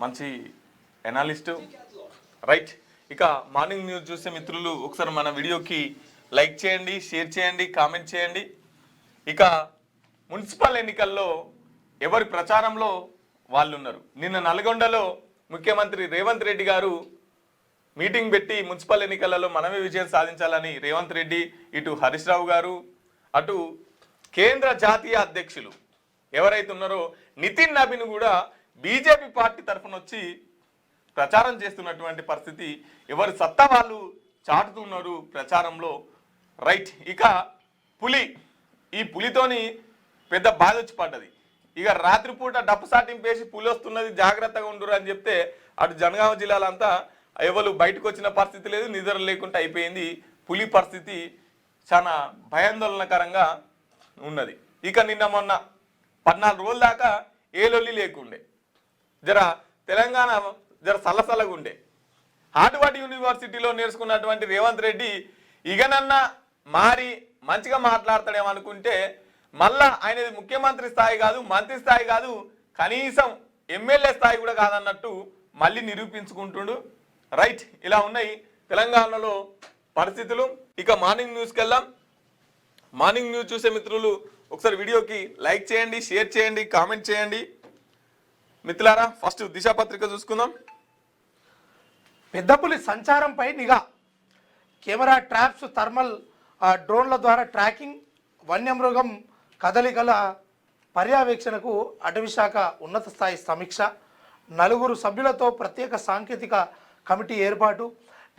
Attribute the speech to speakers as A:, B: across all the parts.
A: మంచి ఎనాలిస్టు రైట్. ఇక morning news చూసే మిత్రులు ఒకసారి మన వీడియోకి లైక్ చేయండి, షేర్ చేయండి, కామెంట్ చేయండి. ఇక మున్సిపల్ ఎన్నికల్లో ఎవరి ప్రచారంలో వాళ్ళు ఉన్నారు. నిన్న నల్గొండలో ముఖ్యమంత్రి రేవంత్ రెడ్డి గారు మీటింగ్ పెట్టి మున్సిపల్ ఎన్నికలలో మనమే విజయం సాధించాలని రేవంత్ రెడ్డి, ఇటు హరీష్ రావు గారు, అటు కేంద్ర జాతీయ అధ్యక్షులు ఎవరైతే ఉన్నారో నితిన్ నబీన్ కూడా బీజేపీ పార్టీ తరఫున వచ్చి ప్రచారం చేస్తున్నటువంటి పరిస్థితి. ఎవరి సత్తా వాళ్ళు చాటుతున్నారు ప్రచారంలో రైట్. ఇక ఈ పులితోని పెద్ద బాధ వచ్చి పడ్డది. ఇక రాత్రిపూట డప్పు సాటింపేసి పులి వస్తున్నది జాగ్రత్తగా ఉండురు అని చెప్తే అటు జనగామ జిల్లాలంతా ఎవరు బయటకు వచ్చిన పరిస్థితి లేదు, నిద్ర లేకుండా అయిపోయింది. పులి పరిస్థితి చాలా భయాందోళనకరంగా ఉన్నది. ఇక నిన్న మొన్న 14 రోజుల దాకా ఏ లొల్లి లేకుండే, తెలంగాణ సల్లసల్లగా ఉండే. హార్వర్డ్ యూనివర్సిటీలో నేర్చుకున్నటువంటి రేవంత్ రెడ్డి ఇకనన్నా మారి మంచిగా మాట్లాడతాడేమనుకుంటే మళ్ళా ఆయనది ముఖ్యమంత్రి స్థాయి కాదు, మంత్రి స్థాయి కాదు, కనీసం ఎమ్మెల్యే స్థాయి కూడా కాదన్నట్టు మళ్ళీ నిరూపించుకుంటుండు రైట్. ఇలా ఉన్నాయి తెలంగాణలో పరిస్థితులు. ఇక మార్నింగ్ న్యూస్కి వెళ్దాం. మార్నింగ్ న్యూస్ చూసే మిత్రులు ఒకసారి వీడియోకి లైక్ చేయండి, షేర్ చేయండి, కామెంట్ చేయండి. మిత్రులారా ఫస్ట్ దిశాపత్రిక చూసుకుందాం.
B: పెద్దపులి సంచారంపై నిఘా, కెమెరా ట్రాప్స్, థర్మల్ డ్రోన్ల ద్వారా ట్రాకింగ్, వన్యమృగం కదలికల పర్యవేక్షణకు అటవీశాఖ ఉన్నత స్థాయి సమీక్ష, 4 సభ్యులతో ప్రత్యేక సాంకేతిక కమిటీ ఏర్పాటు.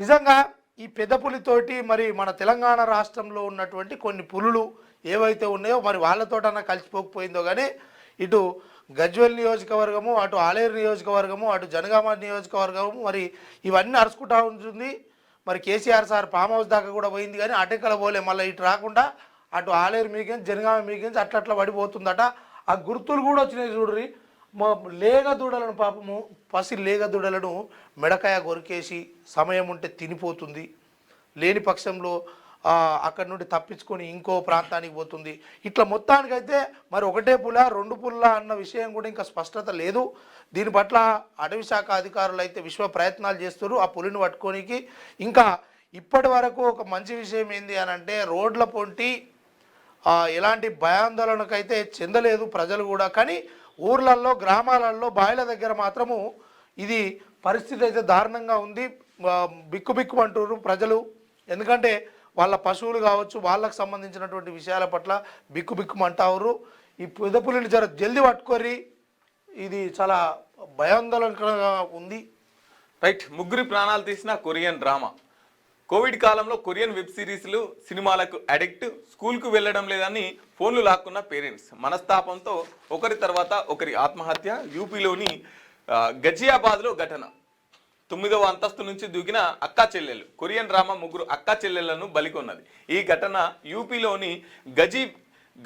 B: నిజంగా ఈ పెద్దపులితోటి మరి మన తెలంగాణ రాష్ట్రంలో ఉన్నటువంటి కొన్ని పులులు ఏవైతే ఉన్నాయో మరి వాళ్ళతోటన్నా కలిసిపోకపోయిందో కానీ ఇటు గజ్వేల్ నియోజకవర్గము, అటు ఆలేరు నియోజకవర్గము, అటు జనగామ నియోజకవర్గము మరి ఇవన్నీ అరుచుకుంటా ఉంటుంది. మరి కేసీఆర్ సార్ ఫామ్ హౌస్ దాకా కూడా పోయింది కానీ అటెక్కల పోలే. మళ్ళీ ఇటు రాకుండా అటు ఆలేరు మీకేంచి జనగామ మీకేంచి అట్లా పడిపోతుందట. ఆ గుర్తులు కూడా వచ్చినాయి చూడ్రి. లేగ దూడలను పాపము పసి లేగ దూడలను మెడకాయ కొరికేసి సమయం ఉంటే తినిపోతుంది, లేని పక్షంలో అక్కడి నుండి తప్పించుకొని ఇంకో ప్రాంతానికి పోతుంది. ఇట్లా మొత్తానికైతే మరి ఒకటే పుల 2 పుల్ల అన్న విషయం కూడా ఇంకా స్పష్టత లేదు. దీని పట్ల అటవీ శాఖ అధికారులు అయితే విశ్వ ప్రయత్నాలు చేస్తారు ఆ పులిని పట్టుకోనికి. ఇంకా ఇప్పటి వరకు ఒక మంచి విషయం ఏంది అని అంటే రోడ్ల పొంటి ఎలాంటి భయాందోళనకైతే చెందలేదు ప్రజలు కూడా. కానీ ఊర్లల్లో, గ్రామాలలో, బాయిల దగ్గర మాత్రము ఇది పరిస్థితి అయితే దారుణంగా ఉంది. బిక్కు అంటున్నారు ప్రజలు. ఎందుకంటే వాళ్ళ పశువులు కావచ్చు, వాళ్ళకు సంబంధించినటువంటి విషయాల పట్ల బిక్కుమంటారు. ఈ పెద్దపులిని జల్దీ పట్టుకోరి, ఇది చాలా భయాందోళనకరంగా ఉంది
A: రైట్. 3 ప్రాణాలు తీసిన కొరియన్ డ్రామా. కోవిడ్ కాలంలో కొరియన్ వెబ్ సిరీస్లు, సినిమాలకు అడిక్ట్, స్కూల్కు వెళ్ళడం లేదని ఫోన్లు లాక్కున్న పేరెంట్స్ మనస్తాపంతో ఒకరి తర్వాత ఒకరి ఆత్మహత్య. యూపీలోని గజియాబాద్లో ఘటన. 9వ అంతస్తు నుంచి దూకిన అక్కా చెల్లెలు. కొరియన్ డ్రామా 3 అక్కా చెల్లెళ్లను బలికొన్నది. ఈ ఘటన యూపీలోని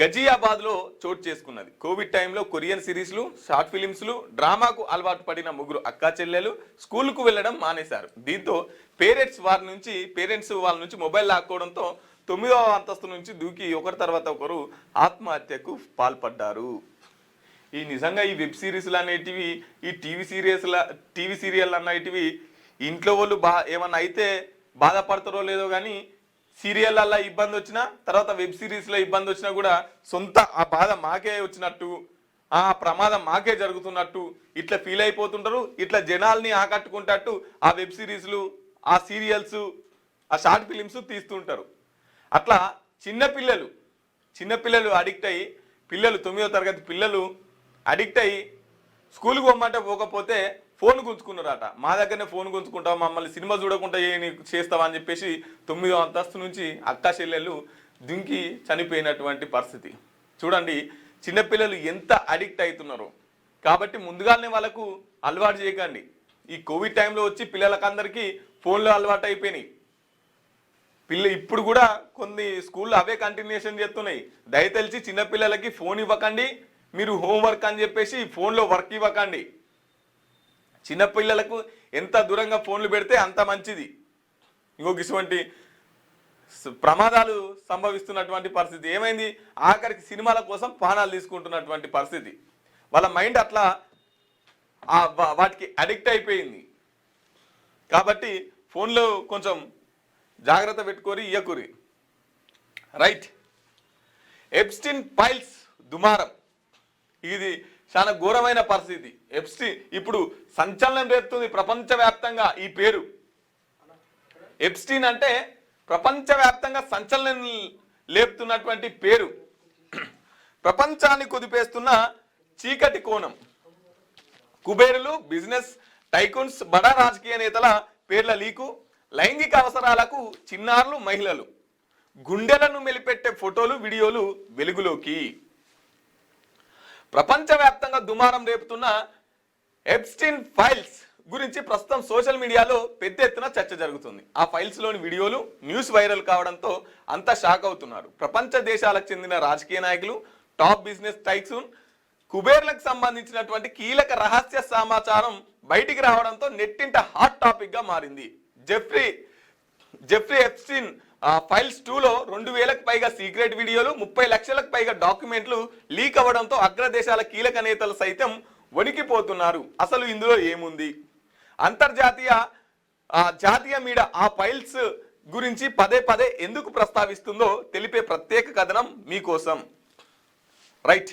A: గజియాబాద్లో చోటు చేసుకున్నది. కోవిడ్ టైంలో కొరియన్ సిరీస్లు, షార్ట్ ఫిలిమ్స్లు, డ్రామాకు అలవాటు పడిన 3 అక్కా చెల్లెలు స్కూల్కు వెళ్ళడం మానేశారు. దీంతో పేరెంట్స్ వాళ్ళ నుంచి మొబైల్ లాక్కోవడంతో 9వ అంతస్తు నుంచి దూకి ఒకరి తర్వాత ఒకరు ఆత్మహత్యకు పాల్పడ్డారు. నిజంగా ఈ వెబ్ సిరీస్లు అనేటివి, ఈ టీవీ సీరియల్ అనేటివి ఇంట్లో వాళ్ళు ఏమన్నా అయితే బాధపడతారో లేదో కానీ సీరియళ్ళల్లో ఇబ్బంది వచ్చినా, తర్వాత వెబ్ సిరీస్లో ఇబ్బంది వచ్చినా కూడా సొంత ఆ బాధ మాకే వచ్చినట్టు, ఆ ప్రమాదం మాకే జరుగుతున్నట్టు ఇట్లా ఫీల్ అయిపోతుంటారు. ఇట్లా జనాల్ని ఆకట్టుకుంటట్టు ఆ వెబ్ సిరీస్లు, ఆ సీరియల్స్, ఆ షార్ట్ ఫిలిమ్స్ తీస్తుంటారు. అట్లా చిన్నపిల్లలు అడిక్ట్ అయ్యి, 9వ తరగతి పిల్లలు అడిక్ట్ అయ్యి స్కూల్కి పోమంటే పోకపోతే ఫోన్ గుంజుకున్నారట. మా దగ్గరనే ఫోన్ గుంజుకుంటావు, మమ్మల్ని సినిమా చూడకుండా చేస్తావా అని చెప్పేసి 9వ అంతస్తు నుంచి అక్కా చెల్లెళ్ళు దుంకి చనిపోయినటువంటి పరిస్థితి. చూడండి చిన్నపిల్లలు ఎంత అడిక్ట్ అవుతున్నారో. కాబట్టి ముందుగానే వాళ్ళకు అలవాటు చేయకండి. ఈ కోవిడ్ టైంలో వచ్చి పిల్లలకందరికీ ఫోన్లో అలవాటు అయిపోయినాయి. ఇప్పుడు కూడా కొన్ని స్కూల్లో అవే కంటిన్యూషన్ చేస్తున్నాయి. దయతలిచి చిన్నపిల్లలకి ఫోన్ ఇవ్వకండి, మీరు హోంవర్క్ అని చెప్పేసి ఫోన్లో వర్క్ ఇవ్వకండి. చిన్నపిల్లలకు ఎంత దూరంగా ఫోన్లు పెడితే అంత మంచిది. ఇటువంటి ప్రమాదాలు సంభవిస్తున్నటువంటి పరిస్థితి. ఏమైంది, ఆఖరికి సినిమాల కోసం ప్రాణాలు తీసుకుంటున్నటువంటి పరిస్థితి. వాళ్ళ మైండ్ అట్లా వాటికి అడిక్ట్ అయిపోయింది. కాబట్టి ఫోన్లో కొంచెం జాగ్రత్త పెట్టుకోరి, ఇయ్యకూరి. రైట్. ఎప్స్టీన్ ఫైల్స్ దుమారం, ఇది చాలా ఘోరమైన పరిస్థితి. ఎప్స్టీన్ ఇప్పుడు సంచలనం రేపుతుంది ప్రపంచవ్యాప్తంగా. ఈ పేరు ఎప్స్టీన్ అంటే ప్రపంచవ్యాప్తంగా సంచలనం లేపుతున్నటువంటి పేరు. ప్రపంచాన్ని కుదిపేస్తున్న చీకటి కోణం. కుబేరులు, బిజినెస్ టైకూన్స్, బడా రాజకీయ నేతల పేర్ల లీకు, లైంగిక అవసరాలకు చిన్నారులు, మహిళలు, గుండెలను మెలిపెట్టే ఫోటోలు, వీడియోలు వెలుగులోకి. ప్రపంచవ్యాప్తంగా దుమారం రేపుతున్న ఎప్స్టీన్ ఫైల్స్ గురించి ప్రస్తుతం సోషల్ మీడియాలో పెద్ద ఎత్తున చర్చ జరుగుతుంది. ఆ ఫైల్స్ లోని వీడియోలు న్యూస్ వైరల్ కావడంతో అంతా షాక్ అవుతున్నారు. ప్రపంచ దేశాలకు చెందిన రాజకీయ నాయకులు, టాప్ బిజినెస్ టైకూన్, కుబేర్లకు సంబంధించినటువంటి కీలక రహస్య సమాచారం బయటికి రావడంతో నెట్టింట హాట్ టాపిక్ గా మారింది. జెఫ్రీ ఎప్స్టీన్ ఫైల్స్ 2లో 2000కు పైగా సీక్రెట్ వీడియోలు, 30 లక్షలకు పైగా డాక్యుమెంట్లు లీక్ అవ్వడంతో అగ్రదేశాల కీలక నేతలు సైతం వణికిపోతున్నారు. అసలు ఇందులో ఏముంది? అంతర్జాతీయ జాతీయ మీడియా ఆ ఫైల్స్ గురించి పదే పదే ఎందుకు ప్రస్తావిస్తుందో తెలిపే ప్రత్యేక కథనం మీకోసం. రైట్.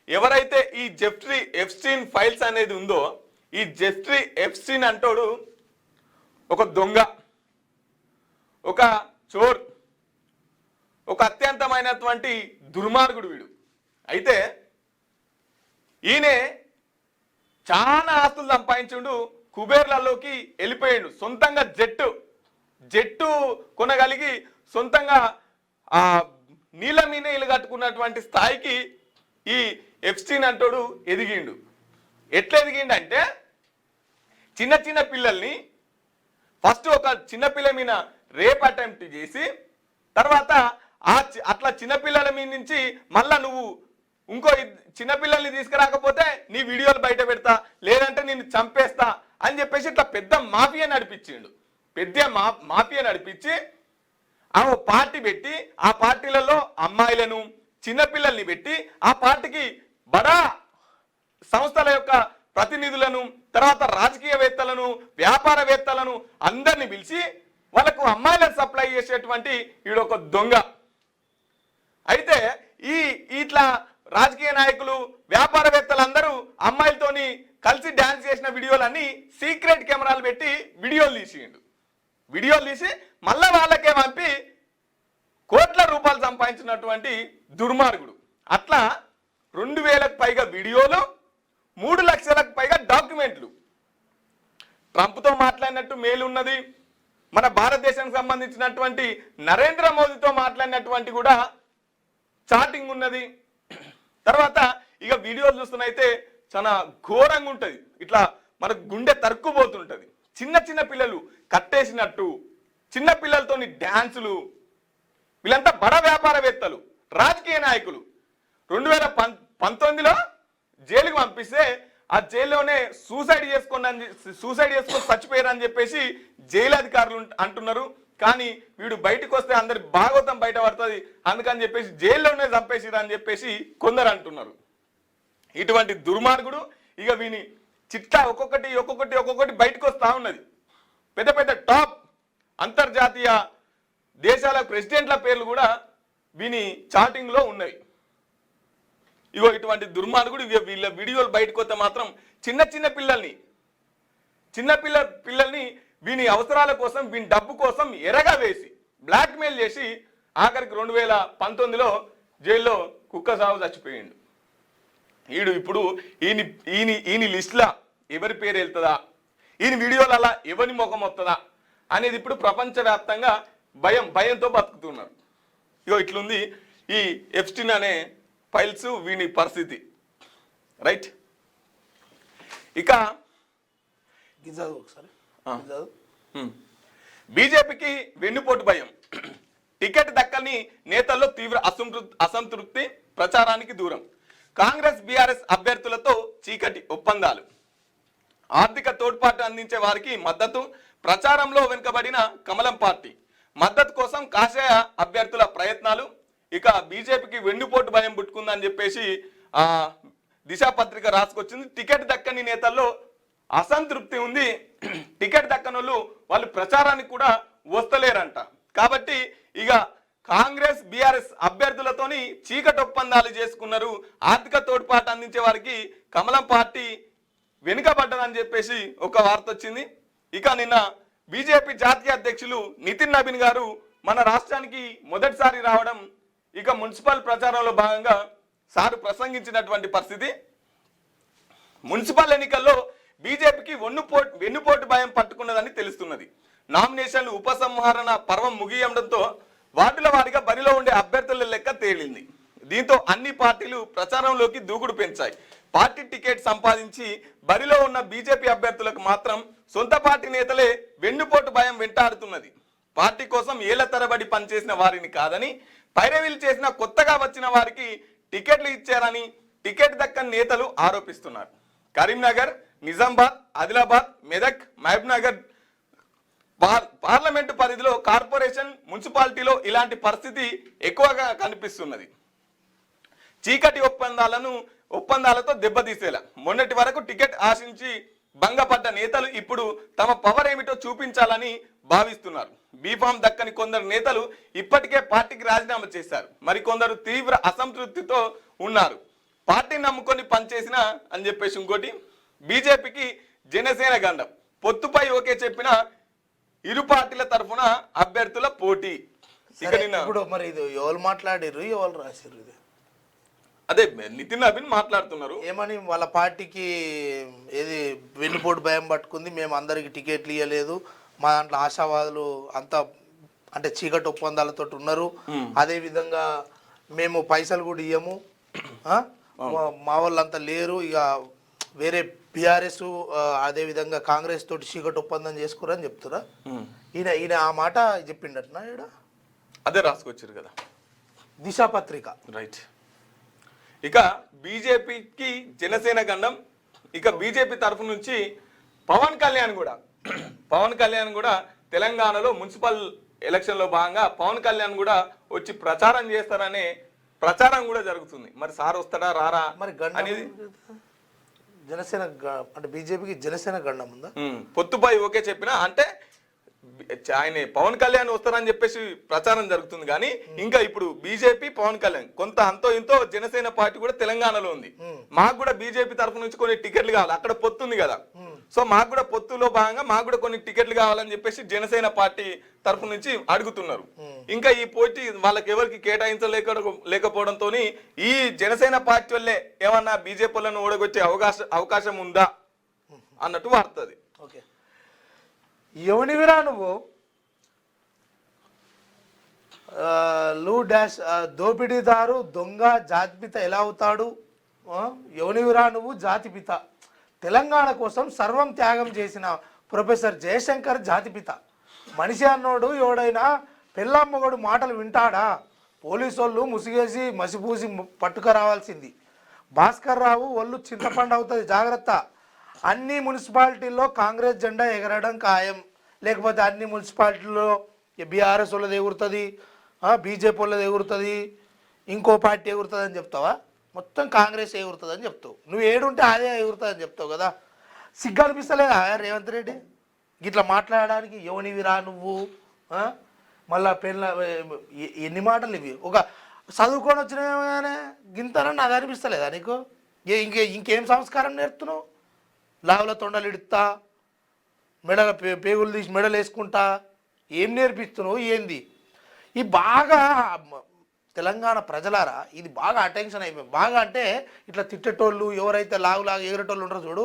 A: ఎవరైతే ఈ జెఫ్రీ ఎప్స్టీన్ ఫైల్స్ అనేది ఉందో, ఈ జెఫ్రీ ఎప్స్టీన్ అంటోడు ఒక దొంగ, ఒక చోర్, ఒక అత్యంతమైనటువంటి దుర్మార్గుడు వీడు. అయితే ఈయనే చాలా ఆస్తులు సంపాదించుండు, కుబేర్లలోకి వెళ్ళిపోయిండు. సొంతంగా జెట్టు కొనగలిగి సొంతంగా నీళ్ళ మీద ఇల్లు కట్టుకున్నటువంటి స్థాయికి ఈ ఎప్స్టీన్ అంటోడు ఎదిగిండు. ఎట్లా ఎదిగిండు అంటే, చిన్న చిన్న పిల్లల్ని ఫస్ట్ ఒక చిన్న పిల్ల మీద రేప్ అటెంప్ట్ చేసి, తర్వాత అట్లా చిన్నపిల్లల మీద నుంచి మళ్ళా నువ్వు ఇంకో చిన్నపిల్లల్ని తీసుకురాకపోతే నీ వీడియోలు బయట పెడతా, లేదంటే నిన్ను చంపేస్తా అని చెప్పేసి ఇట్లా పెద్ద మాఫియా నడిపించిండు. పెద్ద మాఫియా నడిపించి ఆ పార్టీ పెట్టి, ఆ పార్టీలలో అమ్మాయిలను, చిన్నపిల్లల్ని పెట్టి, ఆ పార్టీకి బడా సంస్థల యొక్క ప్రతినిధులను, తర్వాత రాజకీయవేత్తలను, వ్యాపారవేత్తలను అందరిని పిలిచి వాళ్ళకు అమ్మాయిలను సప్లై చేసేటువంటి ఈడొక దొంగ. అయితే ఇట్లా రాజకీయ నాయకులు, వ్యాపారవేత్తలందరూ అమ్మాయిలతోని కలిసి డాన్స్ చేసిన వీడియోలన్నీ సీక్రెట్ కెమెరాలు పెట్టి వీడియోలు తీసి మళ్ళా వాళ్ళకే పంపి కోట్ల రూపాయలు సంపాదించినటువంటి దుర్మార్గుడు. అట్లా 2000కు పైగా వీడియోలు, 3 లక్షలకు పైగా డాక్యుమెంట్లు. ట్రంప్తో మాట్లాడినట్టు మెయిల్ ఉన్నది, మన భారతదేశానికి సంబంధించినటువంటి నరేంద్ర మోదీతో మాట్లాడినటువంటి కూడా చాటింగ్ ఉన్నది. తర్వాత ఇక వీడియోలు చూస్తున్నైతే చాలా ఘోరంగా ఉంటుంది. ఇట్లా మనకు గుండె తరుక్కుపోతుంటది. చిన్న చిన్న పిల్లలు కట్టేసినట్టు, చిన్న పిల్లలతోని డ్యాన్సులు. వీళ్ళంతా బడ వ్యాపారవేత్తలు, రాజకీయ నాయకులు. 2019లో జైలుకి పంపిస్తే ఆ జైల్లోనే సూసైడ్ చేసుకొని చచ్చిపోయారని చెప్పేసి జైలు అధికారులు అంటున్నారు. కానీ వీడు బయటకు వస్తే అందరి భాగవతం బయట పడుతుంది, అందుకని చెప్పేసి జైల్లోనే చంపేసిరు అని చెప్పేసి కొందరు అంటున్నారు. ఇటువంటి దుర్మార్గుడు ఇక వీని చిట్టా ఒక్కొక్కటి బయటకు వస్తూ ఉన్నది. పెద్ద పెద్ద టాప్ అంతర్జాతీయ దేశాల ప్రెసిడెంట్ల పేర్లు కూడా వీని చాటింగ్లో ఉన్నాయి. ఇగో ఇటువంటి దుర్మార్గుడు వీళ్ళ వీడియోలు బయటకు వస్తే మాత్రం చిన్న పిల్లల్ని వీని అవసరాల కోసం, వీని డబ్బు కోసం ఎరగా వేసి బ్లాక్మెయిల్ చేసి ఆఖరికి 2019లో జైల్లో కుక్క సాగు చచ్చిపోయిండు. ఇప్పుడు ఈయన లిస్టులా ఎవరి పేరు వెళ్తుందా, ఈయన వీడియోలలో ఎవరి ముఖం వస్తుందా అనేది ఇప్పుడు ప్రపంచవ్యాప్తంగా భయంతో బతుకుతున్నారు. ఇగో ఇట్లుంది ఈ ఎప్స్టీన్ అనే ఫైల్స్, వీని పరిస్థితి. రైట్. ఇక బీజేపీకి వెన్నుపోటు భయం, టికెట్ దక్కని నేతల్లో తీవ్ర అసంతృప్తి, ప్రచారానికి దూరం. కాంగ్రెస్ బీఆర్ఎస్ అభ్యర్థులతో చీకటి ఒప్పందాలు. ఆర్థిక తోడ్పాటు అందించే వారికి మద్దతు, ప్రచారంలో వెనుకబడిన కమలం పార్టీ మద్దతు కోసం కాషాయ అభ్యర్థుల ప్రయత్నాలు. ఇక బీజేపీకి వెన్నుపోటు భయం పుట్టుకుందని చెప్పేసి దిశా పత్రిక రాసుకొచ్చింది. టికెట్ దక్కని నేతల్లో అసంతృప్తి ఉంది. టికెట్ దక్కనోళ్ళు వాళ్ళు ప్రచారానికి కూడా వస్తలేరంట. కాబట్టి ఇక కాంగ్రెస్ బీఆర్ఎస్ అభ్యర్థులతోని చీకటి ఒప్పందాలు చేసుకున్నారు. ఆర్థిక తోడ్పాటు అందించే వారికి కమలం పార్టీ వెనుకబడ్డదని చెప్పేసి ఒక వార్త వచ్చింది. ఇక నిన్న బీజేపీ జాతీయ అధ్యక్షులు నితిన్ నబీన్ గారు మన రాష్ట్రానికి మొదటిసారి రావడం, ఇక మున్సిపల్ ప్రచారంలో భాగంగా సారు ప్రసంగించినటువంటి పరిస్థితి. మున్సిపల్ ఎన్నికల్లో బీజేపీకి వెన్నుపోటు భయం పట్టుకున్నదని తెలుస్తున్నది. నామినేషన్లు ఉపసంహరణ పర్వం ముగియడంతో వార్డుల వారీగా బరిలో ఉండే అభ్యర్థుల లెక్క తేలింది. దీంతో అన్ని పార్టీలు ప్రచారంలోకి దూకుడు పెంచాయి. పార్టీ టికెట్ సంపాదించి బరిలో ఉన్న బీజేపీ అభ్యర్థులకు మాత్రం సొంత పార్టీ నేతలే వెన్నుపోటు భయం వెంటాడుతున్నది. పార్టీ కోసం ఏళ్ల తరబడి పనిచేసిన వారిని కాదని, పైరవీలు చేసిన కొత్తగా వచ్చిన వారికి టికెట్లు ఇచ్చారని టికెట్ దక్కని నేతలు ఆరోపిస్తున్నారు. కరీంనగర్, నిజామాబాద్, ఆదిలాబాద్, మెదక్, మహబూబ్నగర్ పార్లమెంటు పరిధిలో కార్పొరేషన్, మున్సిపాలిటీలో ఇలాంటి పరిస్థితి ఎక్కువగా కనిపిస్తున్నది. చీకటి ఒప్పందాలతో దెబ్బతీసేలా మొన్నటి వరకు టికెట్ ఆశించి భంగపడ్డ నేతలు ఇప్పుడు తమ పవర్ ఏమిటో చూపించాలని భావిస్తున్నారు. బీఫామ్ దక్కని కొందరు నేతలు ఇప్పటికే పార్టీకి రాజీనామా చేశారు. మరికొందరు తీవ్ర అసంతృప్తితో ఉన్నారు. పార్టీని నమ్ముకొని పనిచేసిన అని చెప్పేసి ఇంకోటి, బీజేపీకి జనసేన గండం, పొత్తుపై ఓకే చెప్పిన ఇరు పార్టీల తరఫున అభ్యర్థుల పోటీ. ఇక నిన్న
B: ఇప్పుడు మరి ఇది ఎవరు మాట్లాడారు, ఎవరు రాశారు? ఇది
A: అదే నితిన్ నబీన్ మాట్లాడుతున్నారు.
B: ఏమని వాళ్ళ పార్టీకి ఏది వెన్నుపోటు భయం పట్టుకుంది, మేము అందరికి టికెట్లు ఇవ్వలేదు, మా దాంట్లో ఆశావాదులు అంతా అంటే చీకటి ఒప్పందాలతో ఉన్నారు, అదే విధంగా మేము పైసలు కూడా ఇయ్యము, మా వాళ్ళంతా లేరు, ఇక వేరే బీఆర్ఎస్ అదేవిధంగా కాంగ్రెస్ తోటి చీకటి ఒప్పందం చేసుకురని చెప్తురా. ఈయన ఆ మాట చెప్పిండటనా? ఈడ
A: అదే రాసుకొచ్చారు కదా
B: దిశాపత్రిక.
A: రైట్. ఇక బీజేపీకి జనసేన గండం. ఇక బీజేపీ తరఫు నుంచి పవన్ కళ్యాణ్ కూడా తెలంగాణలో మున్సిపల్ ఎలక్షన్లో భాగంగా పవన్ కళ్యాణ్ కూడా వచ్చి ప్రచారం చేస్తారనే ప్రచారం కూడా జరుగుతుంది. మరి సార్ వస్తాడా రారా
B: మరి అనేది జనసేన అంటే బీజేపీకి జనసేన గండం ఉందా?
A: పొత్తుపై ఓకే చెప్పినా అంటే ఆయన పవన్ కళ్యాణ్ వస్తారని చెప్పేసి ప్రచారం జరుగుతుంది. కానీ ఇంకా ఇప్పుడు బీజేపీ పవన్ కళ్యాణ్ కొంత అంతో ఇంతో జనసేన పార్టీ కూడా తెలంగాణలో ఉంది. మాకు కూడా బీజేపీ తరఫు నుంచి కొన్ని టికెట్లు కావాలి, అక్కడ పొత్తు ఉంది కదా, సో మాకు కూడా పొత్తులో భాగంగా మాకు కూడా కొన్ని టికెట్లు కావాలని చెప్పేసి జనసేన పార్టీ తరఫు నుంచి అడుగుతున్నారు. ఇంకా ఈ పోటీ వాళ్ళకి ఎవరికి లేకపోవడంతో ఈ జనసేన పార్టీ వల్లే ఏమన్నా బీజేపీ వాళ్ళను ఓడగొచ్చే అవకాశం ఉందా అన్నట్టు వార్తది.
B: ఓకే, ఎవనివిరా నువ్వు? దోపిడీదారు దొంగ జాతిపిత ఎలా అవుతాడు? ఎవనివిరా నువ్వు? జాతిపిత, తెలంగాణ కోసం సర్వం త్యాగం చేసిన ప్రొఫెసర్ జయశంకర్ జాతిపిత. మనిషి అన్నోడు ఎవడైనా పెళ్ళమ్మగోడు మాటలు వింటాడా? పోలీసు వాళ్ళు ముసిగేసి మసిపూసి పట్టుకురావాల్సింది. భాస్కర్ రావు ఒళ్ళు చింతపండు అవుతుంది, జాగ్రత్త. అన్ని మున్సిపాలిటీల్లో కాంగ్రెస్ జెండా ఎగరడం ఖాయం, లేకపోతే అన్ని మున్సిపాలిటీల్లో బీఆర్ఎస్ వాళ్ళది ఎగురుతుంది, బీజేపీ వాళ్ళది ఎగురుతుంది, ఇంకో పార్టీ ఎగురుతుంది అని చెప్తావా? మొత్తం కాంగ్రెస్ ఎగురుతుంది అని చెప్తావు. నువ్వు ఏడుంటే అదే ఎగురుతుంది అని చెప్తావు కదా. సిగ్గు అనిపిస్తలేదా రేవంత్ రెడ్డి గిట్లా మాట్లాడడానికి? ఎవనివిరా నువ్వు? మళ్ళా పెళ్ళ ఎన్ని మాటలు ఇవి? ఒక చదువుకొని వచ్చినగానే గింతనని అది అనిపిస్తలేదా నీకు? ఇంకేం సంస్కారం నేర్పుతున్నావు? లావుల తొండలు ఇడుతా, మెడల పేగులు తీసి మెడలు వేసుకుంటా, ఏం నేర్పిస్తున్నావు? ఏంది ఈ బాగా తెలంగాణ ప్రజలారా, ఇది బాగా అటెన్షన్ అయిపోయింది. బాగా అంటే ఇట్లా తిట్టేటోళ్ళు, ఎవరైతే లాగులాగా ఎగరేటోళ్ళు ఉంటారో చూడు,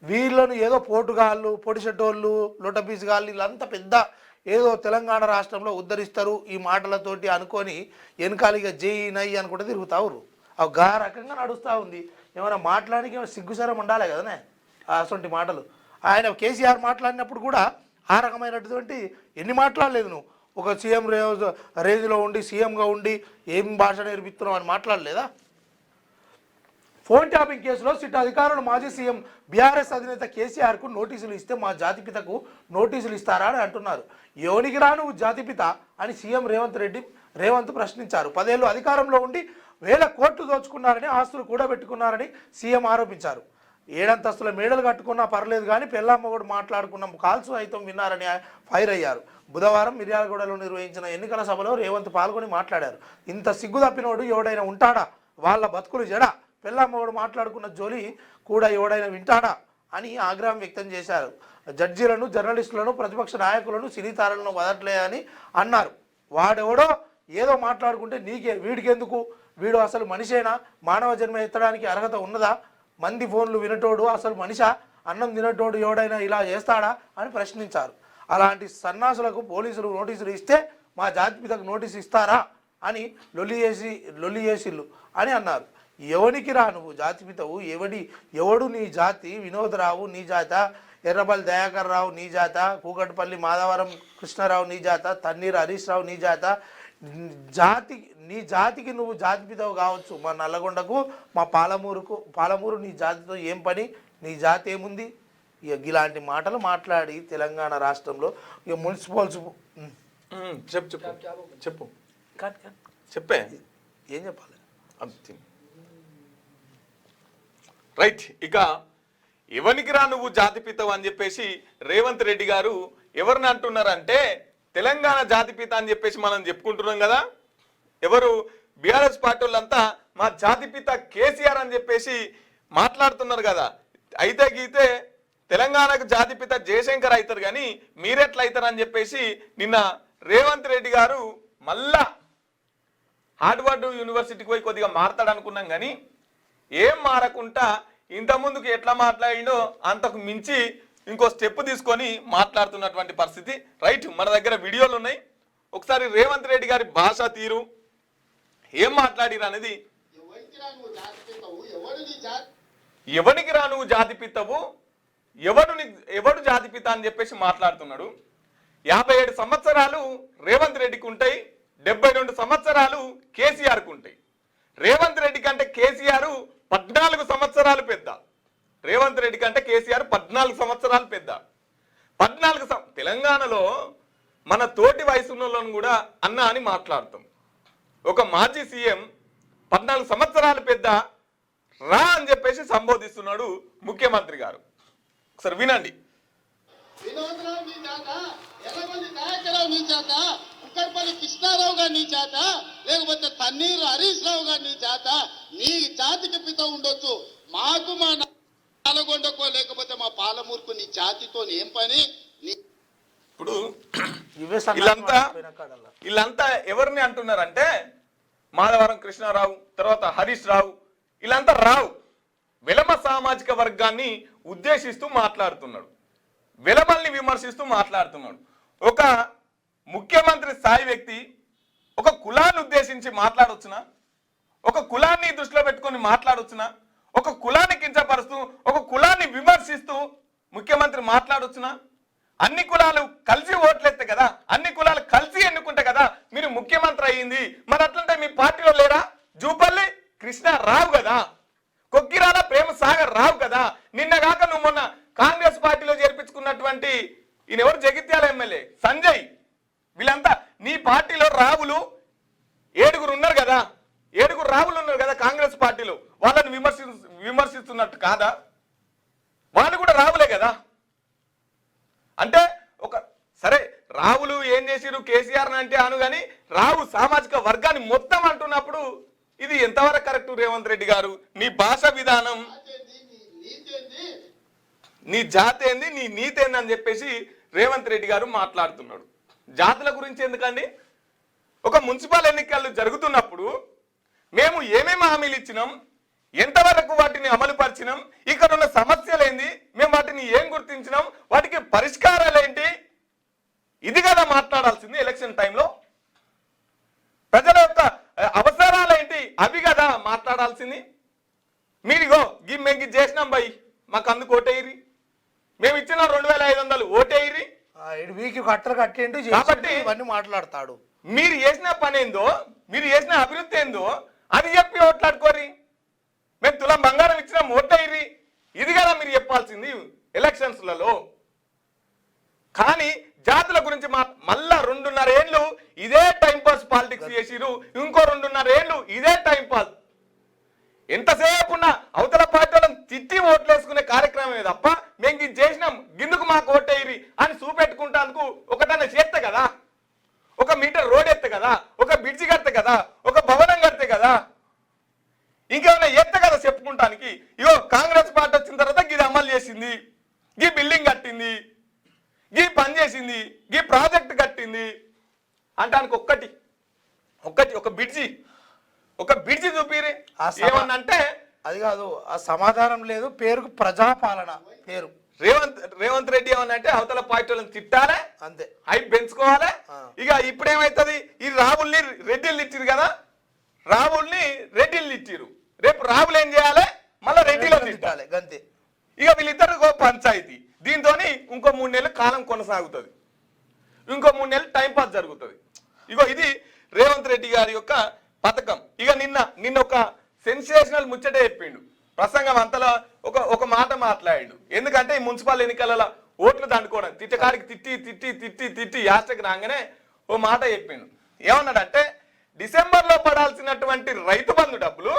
B: వీళ్ళను ఏదో పోటుగాళ్ళు, పొడిచేటోళ్ళు, లొటపీసుగాళ్ళు, వీళ్ళంతా పెద్ద ఏదో తెలంగాణ రాష్ట్రంలో ఉద్ధరిస్తారు ఈ మాటలతోటి అనుకొని వెనకాలిగా జై నై అనుకుంటే తిరుగుతావురు. అవి గా రకంగా నడుస్తూ ఉంది. ఏమైనా మాట్లాడానికి ఏమైనా సిగ్గుసరం ఉండాలి కదనే అటువంటి మాటలు. ఆయన కేసీఆర్ మాట్లాడినప్పుడు కూడా ఆ రకమైనటువంటి ఎన్ని మాట్లాడలేదు. నువ్వు ఒక సీఎం రేంజ్లో ఉండి సీఎంగా ఉండి ఏం భాష నేర్పిస్తున్నావు అని మాట్లాడలేదా? ఫోన్ ట్యాపింగ్ కేసులో సిట్ అధికారులు మాజీ సీఎం బీఆర్ఎస్ అధినేత కేసీఆర్కు నోటీసులు ఇస్తే మా జాతిపితకు నోటీసులు ఇస్తారా అని అంటున్నారు. ఎవనికి రా నువ్వు జాతిపిత అని సీఎం రేవంత్ ప్రశ్నించారు. 10 ఏళ్ళు అధికారంలో ఉండి వేల కోట్లు దోచుకున్నారని, ఆస్తులు కూడబెట్టుకున్నారని సీఎం ఆరోపించారు. ఏడంతస్తుల మేడలు కట్టుకున్నా పర్లేదు కానీ పెళ్ళామ్మ కూడా మాట్లాడుకున్న కాల్స్ అయితే విన్నారని ఫైర్ అయ్యారు. బుధవారం మిర్యాలగూడలో నిర్వహించిన ఎన్నికల సభలో రేవంత్ పాల్గొని మాట్లాడారు. ఇంత సిగ్గు తప్పినోడు ఎవడైనా ఉంటాడా? వాళ్ళ బతుకులు జడ. పెళ్ళామ్మ కూడా మాట్లాడుకున్న జోలి కూడా ఎవడైనా వింటాడా అని ఆగ్రహం వ్యక్తం చేశారు. జడ్జీలను, జర్నలిస్టులను, ప్రతిపక్ష నాయకులను, సినీ తారలను వదలట్లే అని అన్నారు. వాడెవడో ఏదో మాట్లాడుకుంటే వీడికెందుకు? వీడు అసలు మనిషేనా? మానవ జన్మ ఎత్తడానికి అర్హత ఉన్నదా? మంది ఫోన్లు వినటోడు అసలు మనిషా? అన్నం తినటోడు ఎవడైనా ఇలా చేస్తాడా అని ప్రశ్నించారు. అలాంటి సన్నాసులకు పోలీసులు నోటీసులు ఇస్తే మా జాతిపితకు నోటీసు ఇస్తారా అని లొల్లి చేసిళ్ళు అని అన్నారు. ఎవనికి రా నువ్వు జాతిపితవు? ఎవడు నీ జాతి? వినోదరావు నీ జాత, ఎర్రబల్లి దయాకర్ రావు నీ జాత, కూకట్పల్లి మాధవరం కృష్ణారావు నీ జాత, తన్నీరు హరీష్ రావు నీ జాత. నీ జాతికి నువ్వు జాతిపితవు కావచ్చు, మా నల్లగొండకు, మా పాలమూరు నీ జాతితో ఏం పని? నీ జాతి ఏముంది? ఇక ఇలాంటి మాటలు మాట్లాడి తెలంగాణ రాష్ట్రంలో ఇక మున్సిపల్స్
A: చెప్పు చెప్పే
B: ఏం చెప్పాలి?
A: రైట్. ఇక ఎవరికి రా నువ్వు జాతిపితవు అని చెప్పేసి రేవంత్ రెడ్డి గారు ఎవరిని అంటున్నారంటే తెలంగాణ జాతిపిత అని చెప్పేసి మనం చెప్పుకుంటున్నాం కదా. ఎవరు? బీఆర్ఎస్ పార్టీ వాళ్ళంతా మా జాతిపిత కేసీఆర్ అని చెప్పేసి మాట్లాడుతున్నారు కదా. అయితే గీతే తెలంగాణకు జాతిపిత జయశంకర్ అవుతారు కానీ మీరెట్లా అవుతారు అని చెప్పేసి నిన్న రేవంత్ రెడ్డి గారు మళ్ళా హార్వర్డ్ యూనివర్సిటీకి పోయి కొద్దిగా మారతాడు అనుకున్నాం కానీ ఏం మారకుండా ఇంతకుముందుకు ఎట్లా మాట్లాడిండో అంతకు మించి ఇంకో స్టెప్ తీసుకొని మాట్లాడుతున్నటువంటి పరిస్థితి. రైట్, మన దగ్గర వీడియోలు ఉన్నాయి. ఒకసారి రేవంత్ రెడ్డి గారి భాష తీరు ఏం మాట్లాడిరు అనేది. ఎవరికి రా నువ్వు జాతిపితవు, ఎవడు జాతిపిత అని చెప్పేసి మాట్లాడుతున్నాడు. 57 సంవత్సరాలు రేవంత్ రెడ్డికి ఉంటాయి, 72 సంవత్సరాలు కేసీఆర్కు ఉంటాయి. రేవంత్ రెడ్డి కంటే కేసీఆర్ 14 సంవత్సరాలు పెద్ద. రేవంత్ రెడ్డి కంటే కేసీఆర్ 14 సంవత్సరాలు పెద్ద. 14 తెలంగాణలో మన తోటి వయసులను కూడా అన్న అని మాట్లాడతాం. ఒక మాజీ సీఎం 14 సంవత్సరాలు పెద్ద రా అని చెప్పేసి సంబోధిస్తున్నాడు ముఖ్యమంత్రి గారు. ఒకసారి వినండి.
C: వినోదరావు నీ చేత, ఎర్రగొండి నాయకరావు నీ చేత, కుక్కడపల్లి కృష్ణారావు గారు నీ చేత, లేకపోతే తన్నీరు హరీష్ రావు గారు నీ చేత నీ జాతికి పిత ఉండొచ్చు. మాకు మా నల్లగొండకో లేకపోతే పాలమూరుకు నీ జాతితో ఏం పని?
A: ఇప్పుడు వీళ్ళంతా ఎవరిని అంటున్నారంటే మాధవరం కృష్ణారావు, తర్వాత హరీష్ రావు, వీళ్ళంతా రావు వెలమ సామాజిక వర్గాన్ని ఉద్దేశిస్తూ మాట్లాడుతున్నాడు, వెలమల్ని విమర్శిస్తూ మాట్లాడుతున్నాడు. ఒక ముఖ్యమంత్రి స్థాయి వ్యక్తి ఒక కులాన్ని ఉద్దేశించి మాట్లాడొచ్చునా? ఒక కులాన్ని దృష్టిలో పెట్టుకొని మాట్లాడొచ్చునా? ఒక కులాన్ని కించపరుస్తూ ఒక కులాన్ని విమర్శిస్తూ ముఖ్యమంత్రి మాట్లాడొచ్చునా? అన్ని కులాలు కలిసి ఓట్లేస్తే కదా, అన్ని కులాలు కలిసి ఎన్నుకుంటే కదా మీరు ముఖ్యమంత్రి అయ్యింది. మరి అట్లంటే మీ పార్టీలో లేరా? జూపల్లి కృష్ణ రావు కదా, కొక్కిరాల ప్రేమ సాగర్ రావు కదా. నిన్నగాక నువ్వు మొన్న కాంగ్రెస్ పార్టీలో చేర్పించుకున్నటువంటి ఈయన ఎవరు? జగిత్యాల ఎమ్మెల్యే సంజయ్. వీళ్ళంతా నీ పార్టీలో రావులు 7 ఉన్నారు కదా, 7 రావులు ఉన్నారు కదా కాంగ్రెస్ పార్టీలో. వాళ్ళని విమర్శిస్తున్నట్టు కాదా? వాళ్ళు కూడా రావులే కదా. అంటే ఒక సరే రావులు ఏం చేసిరు కేసీఆర్ అంటే అను కానీ రావు సామాజిక వర్గాన్ని మొత్తం అంటున్నప్పుడు ఇది ఎంతవరకు కరెక్ట్ రేవంత్ రెడ్డి గారు? నీ భాష విధానం, నీ జాతి ఏంది, నీ నీతి ఏంది అని చెప్పేసి రేవంత్ రెడ్డి గారు మాట్లాడుతున్నాడు. జాతుల గురించి ఎందుకండి? ఒక మున్సిపల్ ఎన్నికలు జరుగుతున్నప్పుడు మేము ఏమేమి హామీలు ఇచ్చినాం, ఎంతవరకు వాటిని అమలు పరిచినాం, ఇక్కడ ఉన్న సమస్యలు ఏంది, మేము వాటిని ఏం గుర్తించినాం, వాటికి పరిష్కారాలు ఏంటి, ఇది కదా మాట్లాడాల్సింది. ఎలక్షన్ టైంలో ప్రజల యొక్క అవసరాలు ఏంటి అవి కదా మాట్లాడాల్సింది. మీరిగో మేము చేసినాం బై, మాకు అందుకు ఓటేయిరి, మేము ఇచ్చిన 2500 ఓటేయిరి,
B: కట్టలు కట్టేంటి కాబట్టి ఇవన్నీ మాట్లాడతాడు.
A: మీరు చేసిన పని ఏందో, మీరు చేసిన అభివృద్ధి ఏందో అది చెప్పి ఓట్లాడుకోరి. మేము తులం బంగారం ఇచ్చినాం ఓటేయిరి, ఇది కదా మీరు చెప్పాల్సింది ఎలక్షన్స్లలో. కానీ జాతుల గురించి మళ్ళా 2.5 ఏళ్ళు ఇదే టైంపాస్ పాలిటిక్స్ చేసిరు, ఇంకో 2.5 ఏళ్ళు ఇదే టైంపాస్. ఎంతసేపు ఉన్న అవతల పార్టీలను తిట్టి ఓట్లేసుకునే మాట్లాడతామే తప్ప మేము ఇది చేసినాం గిందుకు మాకు ఓటేయిరి అని చూపెట్టుకుంటానికి ఒకటన్నా చేస్తే కదా, ఒక మీటర్ రోడ్ ఎత్తే కదా, ఒక బ్రిడ్జి కడితే కదా, ఒక భవనం కడితే కదా, ఇంకేమైనా ఎత్తే కదా చెప్పుకుంటానికి. ఇగో కాంగ్రెస్ పార్టీ వచ్చిన తర్వాత ఇది అమలు చేసింది, గీ బిల్డింగ్ కట్టింది, గీ పని చేసింది, గీ ప్రాజెక్ట్ కట్టింది అంటానికి ఒక బ్రిడ్జి చూపిరి ఏమన్నా అంటే
B: అది కాదు, ఆ సమాధానం లేదు. పేరుకు ప్రజాపాలన పేరు.
A: రేవంత్ రెడ్డి ఏమన్నా అంటే అవతల పార్టీ వాళ్ళని తిట్టాలే,
B: అంతే,
A: హైప్ పెంచుకోవాలి. ఇక ఇప్పుడు ఏమైతుంది, ఈ రాహుల్ని రెడ్డిలు తిట్టిరు కదా, రాహుల్ని రెడ్డిలు తిట్టిరు, రేపు రాహుల్ ఏం చేయాలి, మళ్ళీ రెడ్డిలో తిట్టాలి,
B: గంతే.
A: ఇక వీళ్ళిద్దరు పంచాయతీ. దీంతో ఇంకో 3 నెలలు కాలం కొనసాగుతుంది, ఇంకో 3 నెలలు టైంపాస్ జరుగుతుంది. ఇగో ఇది రేవంత్ రెడ్డి గారి యొక్క పథకం. ఇక నిన్న ఒక సెన్సేషనల్ ముచ్చటే చెప్పిండు ప్రసంగం అంతలో. ఒక మాట మాట్లాడిండు. ఎందుకంటే ఈ మున్సిపల్ ఎన్నికలలో ఓట్లు దండుకోవడం, తిట్టకాడికి తిట్టి యాస్టకి రాగానే ఓ మాట చెప్పిండు. ఏమన్నాడంటే డిసెంబర్లో పడాల్సినటువంటి రైతు బంధు డబ్బులు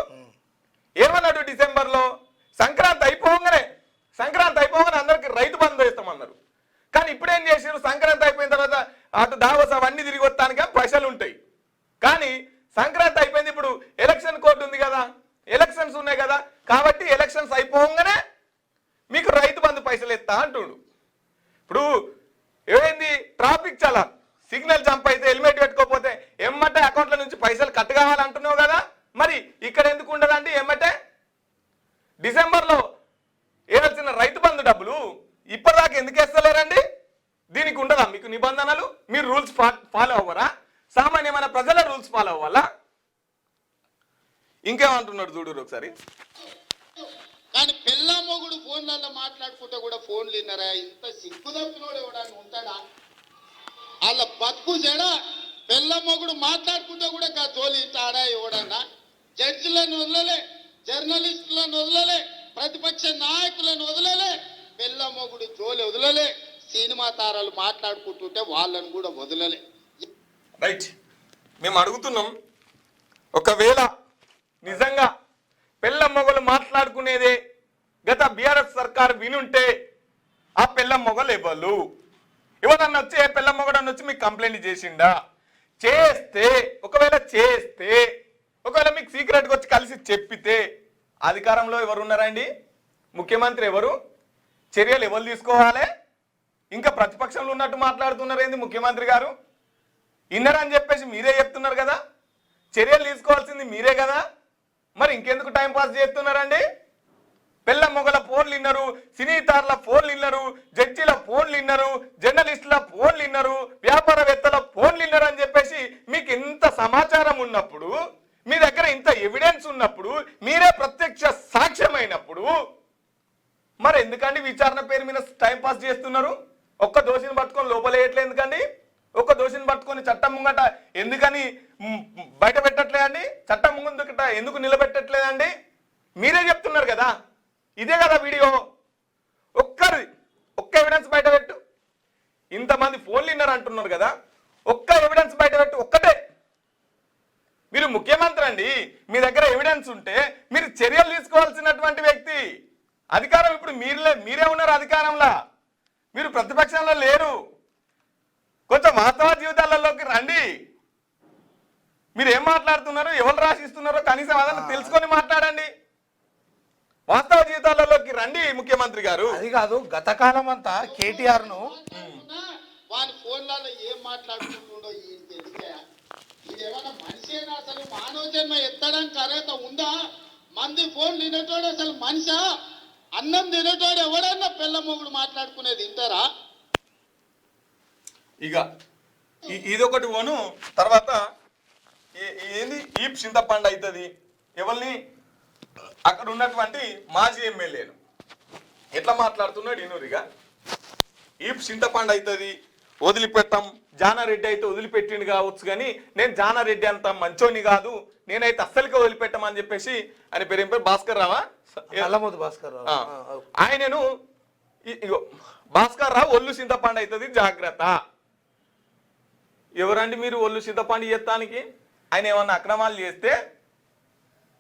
A: ఏమన్నాడు, డిసెంబర్లో సంక్రాంతి అయిపోగానే అందరికి రైతు బంధు ఇస్తామన్నారు. కానీ ఇప్పుడేం చేసారు, సంక్రాంతి అయిపోయిన తర్వాత అటు దావోస్ అవన్నీ తిరిగి వస్తానికి పైసలు ఉంటాయి. కానీ సంక్రాంతి అయిపోయింది, ఇప్పుడు ఎలక్షన్ కోడ్ ఉంది కదా, ఎలక్షన్స్ ఉన్నాయి కదా, కాబట్టి ఎలక్షన్స్ అయిపోగానే మీకు రైతు బంధు పైసలు ఇస్తా అంటుడు. ఇప్పుడు ఏమైంది, ట్రాఫిక్ చాలా సిగ్నల్ జంప్ అయితే హెల్మెట్ పెట్టుకోకపోతే ఎమ్మటే అకౌంట్ల నుంచి పైసలు కట్ కావాలంటున్నావు కదా, మరి ఇక్కడ ఎందుకు ఉండదండి? ఎమ్మటే డిసెంబర్లో వేయాల్సిన రైతు బంధు డబ్బులు ఇప్పటిదాకా ఎందుకు వేస్తలేరండి? దీనికి ఉండదా మీకు నిబంధనలు? మీరు రూల్స్ ఫాలో అవ్వరా? సామాన్యమైన ప్రజల రూల్స్ ఫాలో అవ్వాలా? ఇంకేమంటున్నాడు చూడు ఒకసారి.
C: కానీ పిల్ల మొగుడు ఫోన్లలో మాట్లాడుకుంటే కూడా ఫోన్లు విన్నారా? ఇంత సిగ్గు తప్పినోడు ఎవడన్నా ఉంటాడా? వాళ్ళ బతుకు చెడ. పిల్ల మొగుడు మాట్లాడుకుంటే కూడా జోలి ఇంటాడా ఎవడన్నా? జడ్జిలను వదలలే, జర్నలిస్టులను వదలలే, ప్రతిపక్ష నాయకులను వదలలే, పిల్ల మొగుడు జోలి వదలలే, సినిమా తారాలు మాట్లాడుకుంటుంటే వాళ్ళను కూడా వదలలే.
A: రైట్, మేము అడుగుతున్నాం, ఒకవేళ నిజంగా పిల్ల మొగలు మాట్లాడుకునేదే గత బీఆర్ఎస్ సర్కార్ వినుంటే ఆ పిల్ల మొగలు ఎవరు? ఎవరన్నా వచ్చి ఏ పిల్ల మొగడని వచ్చి మీకు కంప్లైంట్ చేసిండా? ఒకవేళ మీకు సీక్రెట్గా వచ్చి కలిసి చెప్పితే అధికారంలో ఎవరు ఉన్నారండి? ముఖ్యమంత్రి ఎవరు? చర్యలు ఎవరు తీసుకోవాలి? ఇంకా ప్రతిపక్షంలో ఉన్నట్టు మాట్లాడుతున్నారు ఏంది ముఖ్యమంత్రి గారు? ఇన్నరని చెప్పేసి మీరే చెప్తున్నారు కదా, చర్యలు తీసుకోవాల్సింది మీరే కదా, మరి ఇంకెందుకు టైం పాస్ చేస్తున్నారండి? పిల్ల మొగల ఫోన్లు విన్నారు, సినీతారుల ఫోన్లు విన్నారు, జడ్జీల ఫోన్లు విన్నారు, జర్నలిస్టుల ఫోన్లు విన్నారు, వ్యాపారవేత్తల ఫోన్లు విన్నారు అని చెప్పేసి మీకు ఇంత సమాచారం ఉన్నప్పుడు, మీ దగ్గర ఇంత ఎవిడెన్స్ ఉన్నప్పుడు, మీరే ప్రత్యక్ష సాక్ష్యమైనప్పుడు మరి ఎందుకండి విచారణ పేరు మీద టైం పాస్ చేస్తున్నారు? ఒక్క దోషిని పట్టుకొని లోపలేయట్లేదు ఎందుకండి? ఒక్క దోషిని పట్టుకొని చట్టం ముంగట ఎందుకని బయట పెట్టట్లేదండి? చట్టం ముంగట ఎందుకు నిలబెట్టట్లేదండి? మీరే చెప్తున్నారు కదా, ఇదే కదా వీడియో. ఒక్క ఎవిడెన్స్ బయట పెట్టు. ఇంతమంది ఫోన్లు విన్నారు అంటున్నారు కదా, ఒక్క ఎవిడెన్స్ బయట పెట్టు, ఒక్కటే. మీరు ముఖ్యమంత్రి అండి, మీ దగ్గర ఎవిడెన్స్ ఉంటే మీరు చర్యలు తీసుకోవాల్సినటువంటి వ్యక్తి. అధికారం ఇప్పుడు మీరే ఉన్నారు అధికారంలో, మీరు ప్రతిపక్షంలో లేరు. కొంచెం వాస్తవ జీవితాలలోకి రండి. మీరు ఏం మాట్లాడుతున్నారో, ఎవరు రాసిస్తున్నారో కనీసం అదన్నా తెలుసుకొని మాట్లాడండి. వాస్తవ జీవితాలలోకి రండి ముఖ్యమంత్రి గారు.
B: అది కాదు, గత కాలం అంతా కేటీఆర్ ను
C: వాని ఫోన్లలో ఏం మాట్లాడుకుంటుండో ఇదేమన్నా మనిషేనా? అసలు మానవ జన్మ ఎత్తడానికి అర్హత ఉందా? మంది ఫోన్లు తినేటోడు అసలు మనిషా? అన్నం తినేటోడు ఎవడన్నా పిల్ల మొగుడు మాట్లాడుకునేది తింటారా?
A: ఇక ఇదొకటి పోను. తర్వాత ఏంది ఈప్ చింతపండు అవుతుంది. ఎవరిని అక్కడ ఉన్నటువంటి మాజీ ఎమ్మెల్యేను ఎట్లా మాట్లాడుతున్నాడు ఇనూరిగా. ఈప్ చింతపండు అవుతుంది, వదిలిపెట్టాం. జానారెడ్డి అయితే వదిలిపెట్టిండు కావచ్చు, కానీ నేను జానారెడ్డి అంత మంచోని కాదు, నేనైతే అస్సలుగా వదిలిపెట్టామని చెప్పేసి ఆయన పేరు ఏం పేరు? భాస్కర్ రావా?
B: భాస్కర్ రావు.
A: ఆయనను భాస్కర్ రావు ఒళ్ళు చింతపండు అవుతుంది జాగ్రత్త. ఎవరండి మీరు ఒళ్ళు చింతపండు చేస్తానికి? ఆయన ఏమన్నా అక్రమాలు చేస్తే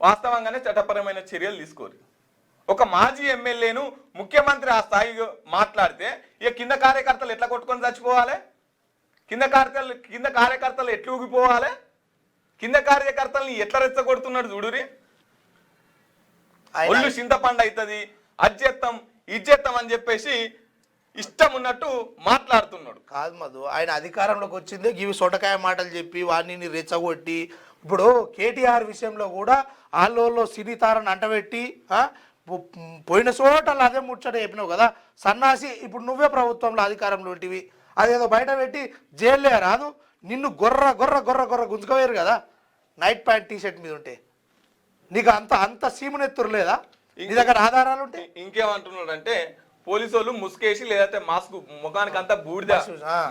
A: వాస్తవంగానే చట్టపరమైన చర్యలు తీసుకోరు. ఒక మాజీ ఎమ్మెల్యేను ముఖ్యమంత్రి ఆ స్థాయిలో మాట్లాడితే ఇక కింద కార్యకర్తలు ఎట్లా కొట్టుకొని చచ్చిపోవాలి? కింద కార్యకర్తలు ఎట్లా ఊగిపోవాలి? కింద కార్యకర్తల్ని ఎట్లా రెచ్చగొడుతున్నాడు చూడురి. ఒళ్ళు చింతపండు అవుతుంది, అజ్జెత్తం ఇజ్జెత్తం అని చెప్పేసి ఇష్టం ఉన్నట్టు మాట్లాడుతున్నాడు.
B: కాదు మధు, ఆయన అధికారంలోకి వచ్చిందే ఇవి సొటకాయ మాటలు చెప్పి వాడిని రెచ్చగొట్టి. ఇప్పుడు కేటీఆర్ విషయంలో కూడా ఆల్లో సినీ తారని అంటబెట్టి పోయిన చోటలు అదే ముచ్చట చెప్పినావు కదా సన్నాసి. ఇప్పుడు నువ్వే ప్రభుత్వంలో అధికారంలో ఉంటివి, అదేదో బయట పెట్టి జైల్లో రాదు, నిన్ను గొర్ర గొర్ర గొర్ర గొర్ర గుంజుకోవేరు కదా నైట్ ప్యాంట్ టీషర్ట్ మీద ఉంటే. నీకు అంత సీమునెత్తురు లేదా? నీ దగ్గర ఆధారాలు ఉంటే.
A: ఇంకేమంటున్నాడు అంటే పోలీసు వాళ్ళు ముసుకేసి లేదంటే మాస్క్ ముఖానికి అంతా బూడిద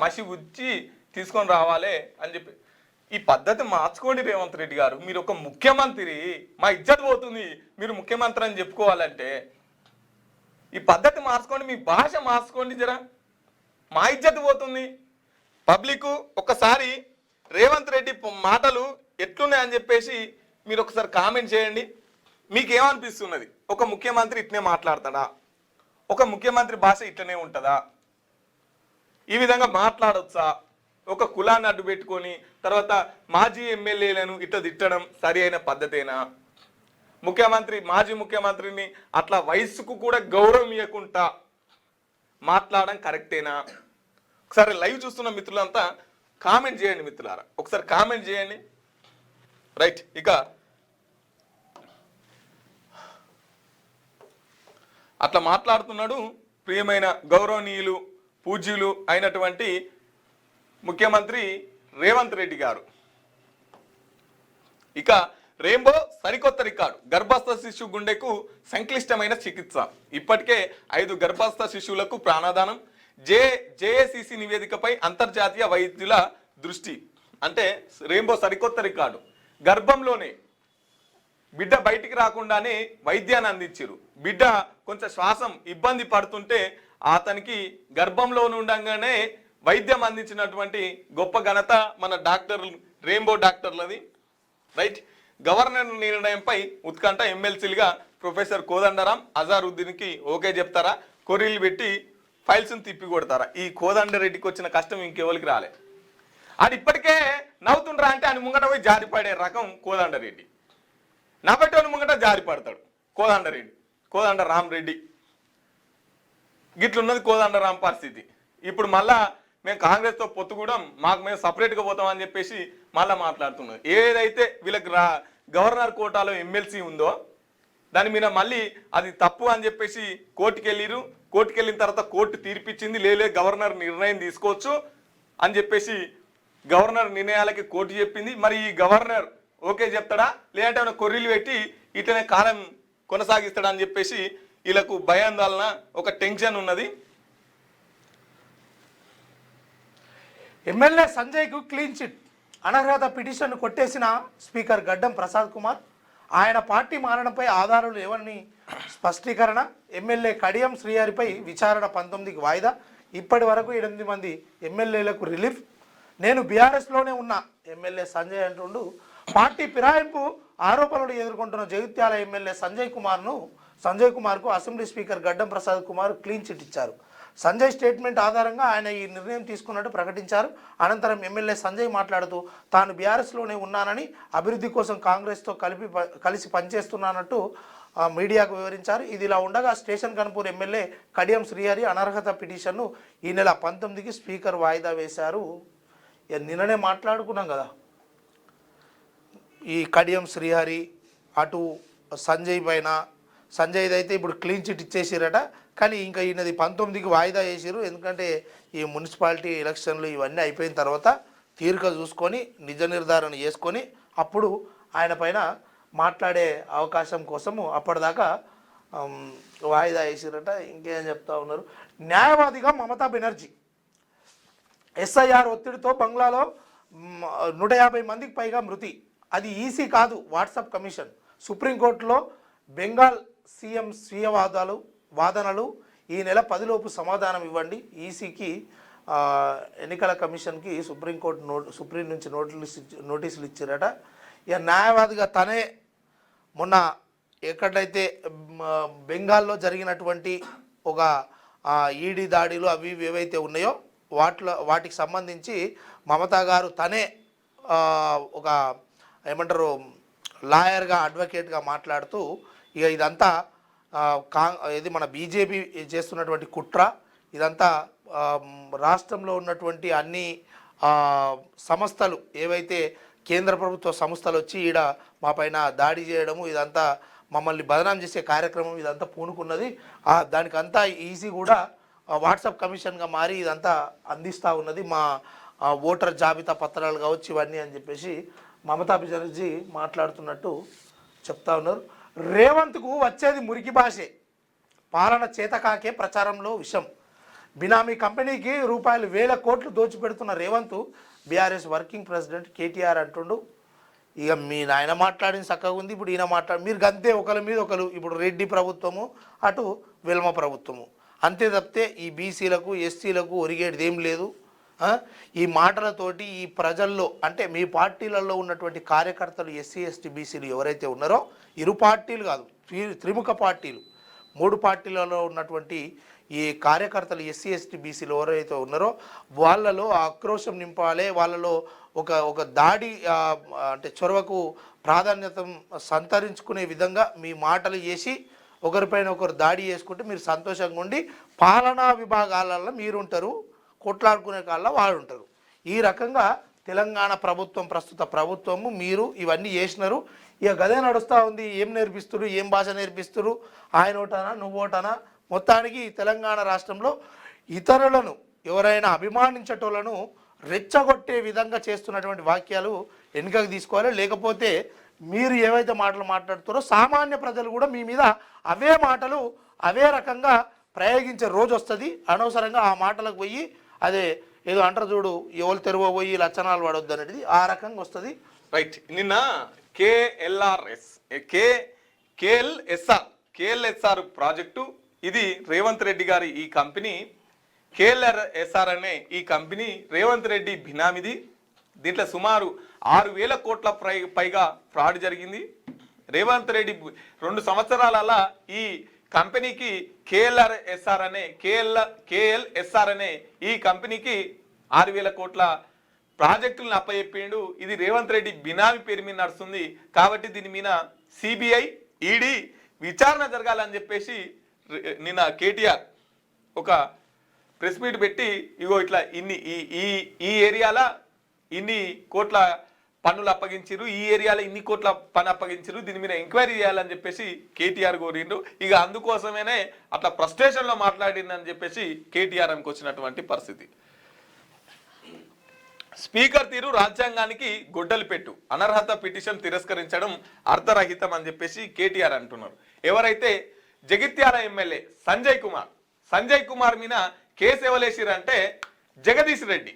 A: మసి ఉచ్చి తీసుకొని రావాలి అని చెప్పి. ఈ పద్ధతి మార్చుకోండి రేవంత్ రెడ్డి గారు. మీరు ఒక ముఖ్యమంత్రి, మా ఇజ్జత్ పోతుంది మీరు ముఖ్యమంత్రి అని చెప్పుకోవాలంటే. ఈ పద్ధతి మార్చుకోండి, మీ భాష మార్చుకోండి జరా, మా ఇజ్జత్ పోతుంది. పబ్లిక్ ఒక్కసారి రేవంత్ రెడ్డి మాటలు ఎట్లున్నాయని చెప్పేసి మీరు ఒకసారి కామెంట్ చేయండి. మీకేమనిపిస్తున్నది? ఒక ముఖ్యమంత్రి ఇట్నే మాట్లాడతాడా? ఒక ముఖ్యమంత్రి భాష ఇట్లనే ఉంటుందా? ఈ విధంగా మాట్లాడొచ్చా? ఒక కులాన్ని అడ్డు పెట్టుకొని తర్వాత మాజీ ఎమ్మెల్యేలను ఇట్లా తిట్టడం సరి అయిన పద్ధతేనా? మాజీ ముఖ్యమంత్రిని అట్లా వయసుకు కూడా గౌరవం ఇవ్వకుండా మాట్లాడడం కరెక్టేనా? ఒకసారి లైవ్ చూస్తున్న మిత్రులంతా కామెంట్ చేయండి మిత్రులారా, ఒకసారి కామెంట్ చేయండి. రైట్, ఇక అట్లా మాట్లాడుతున్నాడు ప్రియమైన గౌరవనీయులు పూజ్యులు అయినటువంటి ముఖ్యమంత్రి రేవంత్ రెడ్డి గారు. ఇక రెయిన్బో సరికొత్త రికార్డు, గర్భస్థ శిశు గుండెకు సంక్లిష్టమైన చికిత్స, ఇప్పటికే 5 గర్భస్థ శిశువులకు ప్రాణదానం. జేఏసీసీ నివేదికపై అంతర్జాతీయ వైద్యుల దృష్టి. అంటే రెయిన్బో సరికొత్త రికార్డు, గర్భంలోనే బిడ్డ బయటికి రాకుండానే వైద్యాన్ని అందించారు. బిడ్డ కొంచెం శ్వాసం ఇబ్బంది పడుతుంటే అతనికి గర్భంలో ఉండగానే వైద్యం అందించినటువంటి గొప్ప ఘనత మన డాక్టర్ రెయిన్బో డాక్టర్లది. రైట్, గవర్నర్ నిర్ణయంపై ఉత్కంఠ. ఎమ్మెల్సీలుగా ప్రొఫెసర్ కోదండరాం, అజారుద్దీన్కి ఓకే చెప్తారా? కొర్రీలు పెట్టి ఫైల్స్ని తిప్పి కొడతారా? ఈ కోదండరెడ్డికి వచ్చిన కష్టం ఇంకెవరికి రాలే. అది ఇప్పటికే నవ్వుతుండ్రా అంటే ఆయన ముంగట పోయి జారిపడే రకం కోదండరెడ్డి. నవ్వటోని ముంగట జారిపడతాడు కోదండ రామరెడ్డి. గిట్లున్నది కోదండరాం పరిస్థితి. ఇప్పుడు మళ్ళా మేము కాంగ్రెస్తో పొత్తు కూడా మాకు మేము సపరేట్గా పోతామని చెప్పేసి మళ్ళీ మాట్లాడుతున్నాం. ఏదైతే వీళ్ళకి గవర్నర్ కోటాలో ఎమ్మెల్సీ ఉందో దాని మీద మళ్ళీ అది తప్పు అని చెప్పేసి కోర్టుకు వెళ్ళిన తర్వాత కోర్టు తీర్పిచ్చింది, లేలే గవర్నర్ నిర్ణయం తీసుకోవచ్చు అని చెప్పేసి గవర్నర్ నిర్ణయాలకి కోర్టు చెప్పింది. మరి ఈ గవర్నర్ ఓకే చెప్తాడా లేదంటే ఏమైనా కొర్రీలు పెట్టి ఇట్లనే కాలం కొనసాగిస్తాడా అని చెప్పేసి వీళ్ళకు భయాందోళన, ఒక టెన్షన్ ఉన్నది.
B: ఎమ్మెల్యే సంజయ్కు క్లీన్ చిట్, అనర్హత పిటిషన్ కొట్టేసిన స్పీకర్ గడ్డం ప్రసాద్ కుమార్. ఆయన పార్టీ మారడంపై ఆధారాలు లేవని స్పష్టీకరణ. ఎమ్మెల్యే కడియం శ్రీహరిపై విచారణ 19కి వాయిదా. ఇప్పటి వరకు 8 మంది ఎమ్మెల్యేలకు రిలీఫ్. నేను బీఆర్ఎస్లోనే ఉన్నా ఎమ్మెల్యే సంజయ్ అంటుండు. పార్టీ ఫిరాయింపు ఆరోపణలు ఎదుర్కొంటున్న జగిత్యాల ఎమ్మెల్యే సంజయ్ కుమార్కు assembly speaker Gaddam Prasad Kumar clean chit ఇచ్చారు. సంజయ్ స్టేట్మెంట్ ఆధారంగా ఆయన ఈ నిర్ణయం తీసుకున్నట్టు ప్రకటించారు. అనంతరం ఎమ్మెల్యే సంజయ్ మాట్లాడుతూ తాను బీఆర్ఎస్లోనే ఉన్నానని, అభివృద్ధి కోసం కాంగ్రెస్తో కలిసి పనిచేస్తున్నానట్టు మీడియాకు వివరించారు. ఇది ఇలా ఉండగా స్టేషన్ కన్పూర్ ఎమ్మెల్యే కడియం శ్రీహరి అనర్హత పిటిషన్ను ఈ నెల 19కి స్పీకర్ వాయిదా వేశారు. నిన్ననే మాట్లాడుకున్నాం కదా, ఈ కడియం శ్రీహరి అటు సంజయ్ పైన. సంజయ్ది అయితే ఇప్పుడు క్లీన్ చిట్ ఇచ్చేసిరట, కానీ ఇంకా ఈయనది 19కి వాయిదా వేసారు. ఎందుకంటే ఈ మున్సిపాలిటీ ఎలక్షన్లు ఇవన్నీ అయిపోయిన తర్వాత తీరిక చూసుకొని నిజ నిర్ధారణ చేసుకొని అప్పుడు ఆయన పైన మాట్లాడే అవకాశం కోసము అప్పటిదాకా వాయిదా వేసిరట. ఇంకేం చెప్తా ఉన్నారు. న్యాయవాదిగా మమతా బెనర్జీ. ఎస్ఐఆర్ ఒత్తిడితో బంగ్లాలో 150 మందికి పైగా మృతి. అది ఈసీ కాదు, వాట్సాప్ కమిషన్. సుప్రీంకోర్టులో బెంగాల్ సీఎం స్వీయ వాదనలు. ఈ నెల 10లోపు సమాధానం ఇవ్వండి. ఈసీకి ఎన్నికల కమిషన్కి సుప్రీం నుంచి నోటీసులు ఇచ్చారట. ఇక న్యాయవాదిగా తనే మొన్న ఎక్కడైతే బెంగాల్లో జరిగినటువంటి ఒక ఈడీ దాడులు అవి ఇవి ఏవైతే ఉన్నాయో వాటికి సంబంధించి మమతా గారు తనే ఒక ఏమంటారు లాయర్గా అడ్వకేట్గా మాట్లాడుతూ ఇక ఇదంతా ఇది మన బీజేపీ చేస్తున్నటువంటి కుట్ర, ఇదంతా రాష్ట్రంలో ఉన్నటువంటి అన్ని సంస్థలు ఏవైతే కేంద్ర ప్రభుత్వ సంస్థలు వచ్చి ఈడ మా పైన దాడి చేయడము, ఇదంతా మమ్మల్ని బదనాం చేసే కార్యక్రమం ఇదంతా పూనుకున్నది, దానికంతా ఈజీ కూడా వాట్సాప్ కమిషన్గా మారి ఇదంతా అందిస్తూ ఉన్నది మా ఓటర్ జాబితా పత్రాలు కావచ్చు ఇవన్నీ అని చెప్పేసి మమతా బెనర్జీ మాట్లాడుతున్నట్టు చెప్తా ఉన్నారు. రేవంత్కు వచ్చేది మురికి భాషే, పాలన చేతకాకే ప్రచారంలో విషం. బినామీ కంపెనీకి రూపాయలు 1000 కోట్లు దోచిపెడుతున్న Revanth BRS working president KTR అంటుండు. ఇక మీ నాయన మాట్లాడిన చక్కగా ఉంది, ఇప్పుడు ఈయన మీరు గంతే ఒకరి మీద ఒకరు, ఇప్పుడు రెడ్డి ప్రభుత్వము అటు వెల్మ ప్రభుత్వము అంతే తప్పితే ఈ బీసీలకు ఎస్సీలకు ఒరిగేది ఏం లేదు. ఈ మాటలతోటి ఈ ప్రజల్లో అంటే మీ పార్టీలలో ఉన్నటువంటి కార్యకర్తలు ఎస్సీ ఎస్టీ బీసీలు ఎవరైతే ఉన్నారో, ఇరు పార్టీలు కాదు త్రిముఖ పార్టీలు 3 పార్టీలలో ఉన్నటువంటి ఈ కార్యకర్తలు ఎస్సీ ఎస్టీ బీసీలు ఎవరైతే ఉన్నారో వాళ్ళలో ఆక్రోశం నింపాలి, వాళ్ళలో ఒక దాడి అంటే చొరవకు ప్రాధాన్యత సంతరించుకునే విధంగా మీ మాటలు చేసి ఒకరిపైన ఒకరు దాడి చేసుకుంటే మీరు సంతోషంగా ఉండి పాలనా విభాగాలలో మీరుంటారు, కొట్లాడుకునే కాళ్ళ వాళ్ళు ఉంటారు. ఈ రకంగా తెలంగాణ ప్రభుత్వం ప్రస్తుత ప్రభుత్వము మీరు ఇవన్నీ చేసినారు. ఇక గదే నడుస్తూ ఉంది. ఏం నేర్పిస్తున్నారు, ఏం భాష నేర్పిస్తున్నారు, ఆయన ఓటానా నువ్వు ఓటానా. మొత్తానికి తెలంగాణ రాష్ట్రంలో ఇతరులను ఎవరైనా అభిమానించేటోళ్లను రెచ్చగొట్టే విధంగా చేస్తున్నటువంటి వాక్యాలు వెనుకకు తీసుకోవాలి. లేకపోతే మీరు ఏవైతే మాటలు మాట్లాడుతారో సామాన్య ప్రజలు కూడా మీ మీద అవే మాటలు అవే రకంగా ప్రయోగించే రోజు వస్తుంది. అనవసరంగా ఆ మాటలకు పోయి అదే ఏదో అంటారు చూడు, ఎవరు తెరువ పోయి లచ్చనాలు పడవద్దు అనేది ఆ రకంగా వస్తుంది.
A: రైట్. నిన్న కేఎల్ఎస్ఆర్ ప్రాజెక్టు ఇది రేవంత్ రెడ్డి గారి ఈ కంపెనీ కేఎల్ఆర్ఎస్ఆర్ అనే ఈ కంపెనీ రేవంత్ రెడ్డి బినామిది. దీంట్లో సుమారు 6,000 కోట్ల పైగా ఫ్రాడ్ జరిగింది. రేవంత్ రెడ్డి 2 సంవత్సరాల ఈ కంపెనీకి కేఎల్ఎస్ఆర్ అనే ఈ కంపెనీకి 6,000 కోట్ల ప్రాజెక్టులను అప్పచెప్పిండు. ఇది రేవంత్ రెడ్డి బినామీ పేరు మీద నడుస్తుంది కాబట్టి దీని మీద సిబిఐ ఈడీ విచారణ జరగాలని చెప్పేసి నిన్న కేటీఆర్ ఒక ప్రెస్ మీట్ పెట్టి ఇగో ఇట్లా ఈ ఏరియాలో ఇన్ని కోట్ల పన్నులు అప్పగించారు, ఈ ఏరియాలో ఇన్ని కోట్ల పన్ను అప్పగించారు, దీని మీద ఎంక్వైరీ చేయాలని చెప్పేసి కేటీఆర్ కోరిండు. ఇక అందుకోసమేనే అట్లా ఫ్రస్ట్రేషన్లో మాట్లాడిందని చెప్పేసి కేటీఆర్ అనుకొచ్చినటువంటి పరిస్థితి. స్పీకర్ తీరు రాజ్యాంగానికి గొడ్డలి పెట్టు, అనర్హత పిటిషన్ తిరస్కరించడం అర్థరహితం అని చెప్పేసి కేటీఆర్ అంటున్నారు. ఎవరైతే జగిత్యాల ఎమ్మెల్యే సంజయ్ కుమార్ మీద కేసు ఎవలేసిరంటే జగదీష్ రెడ్డి,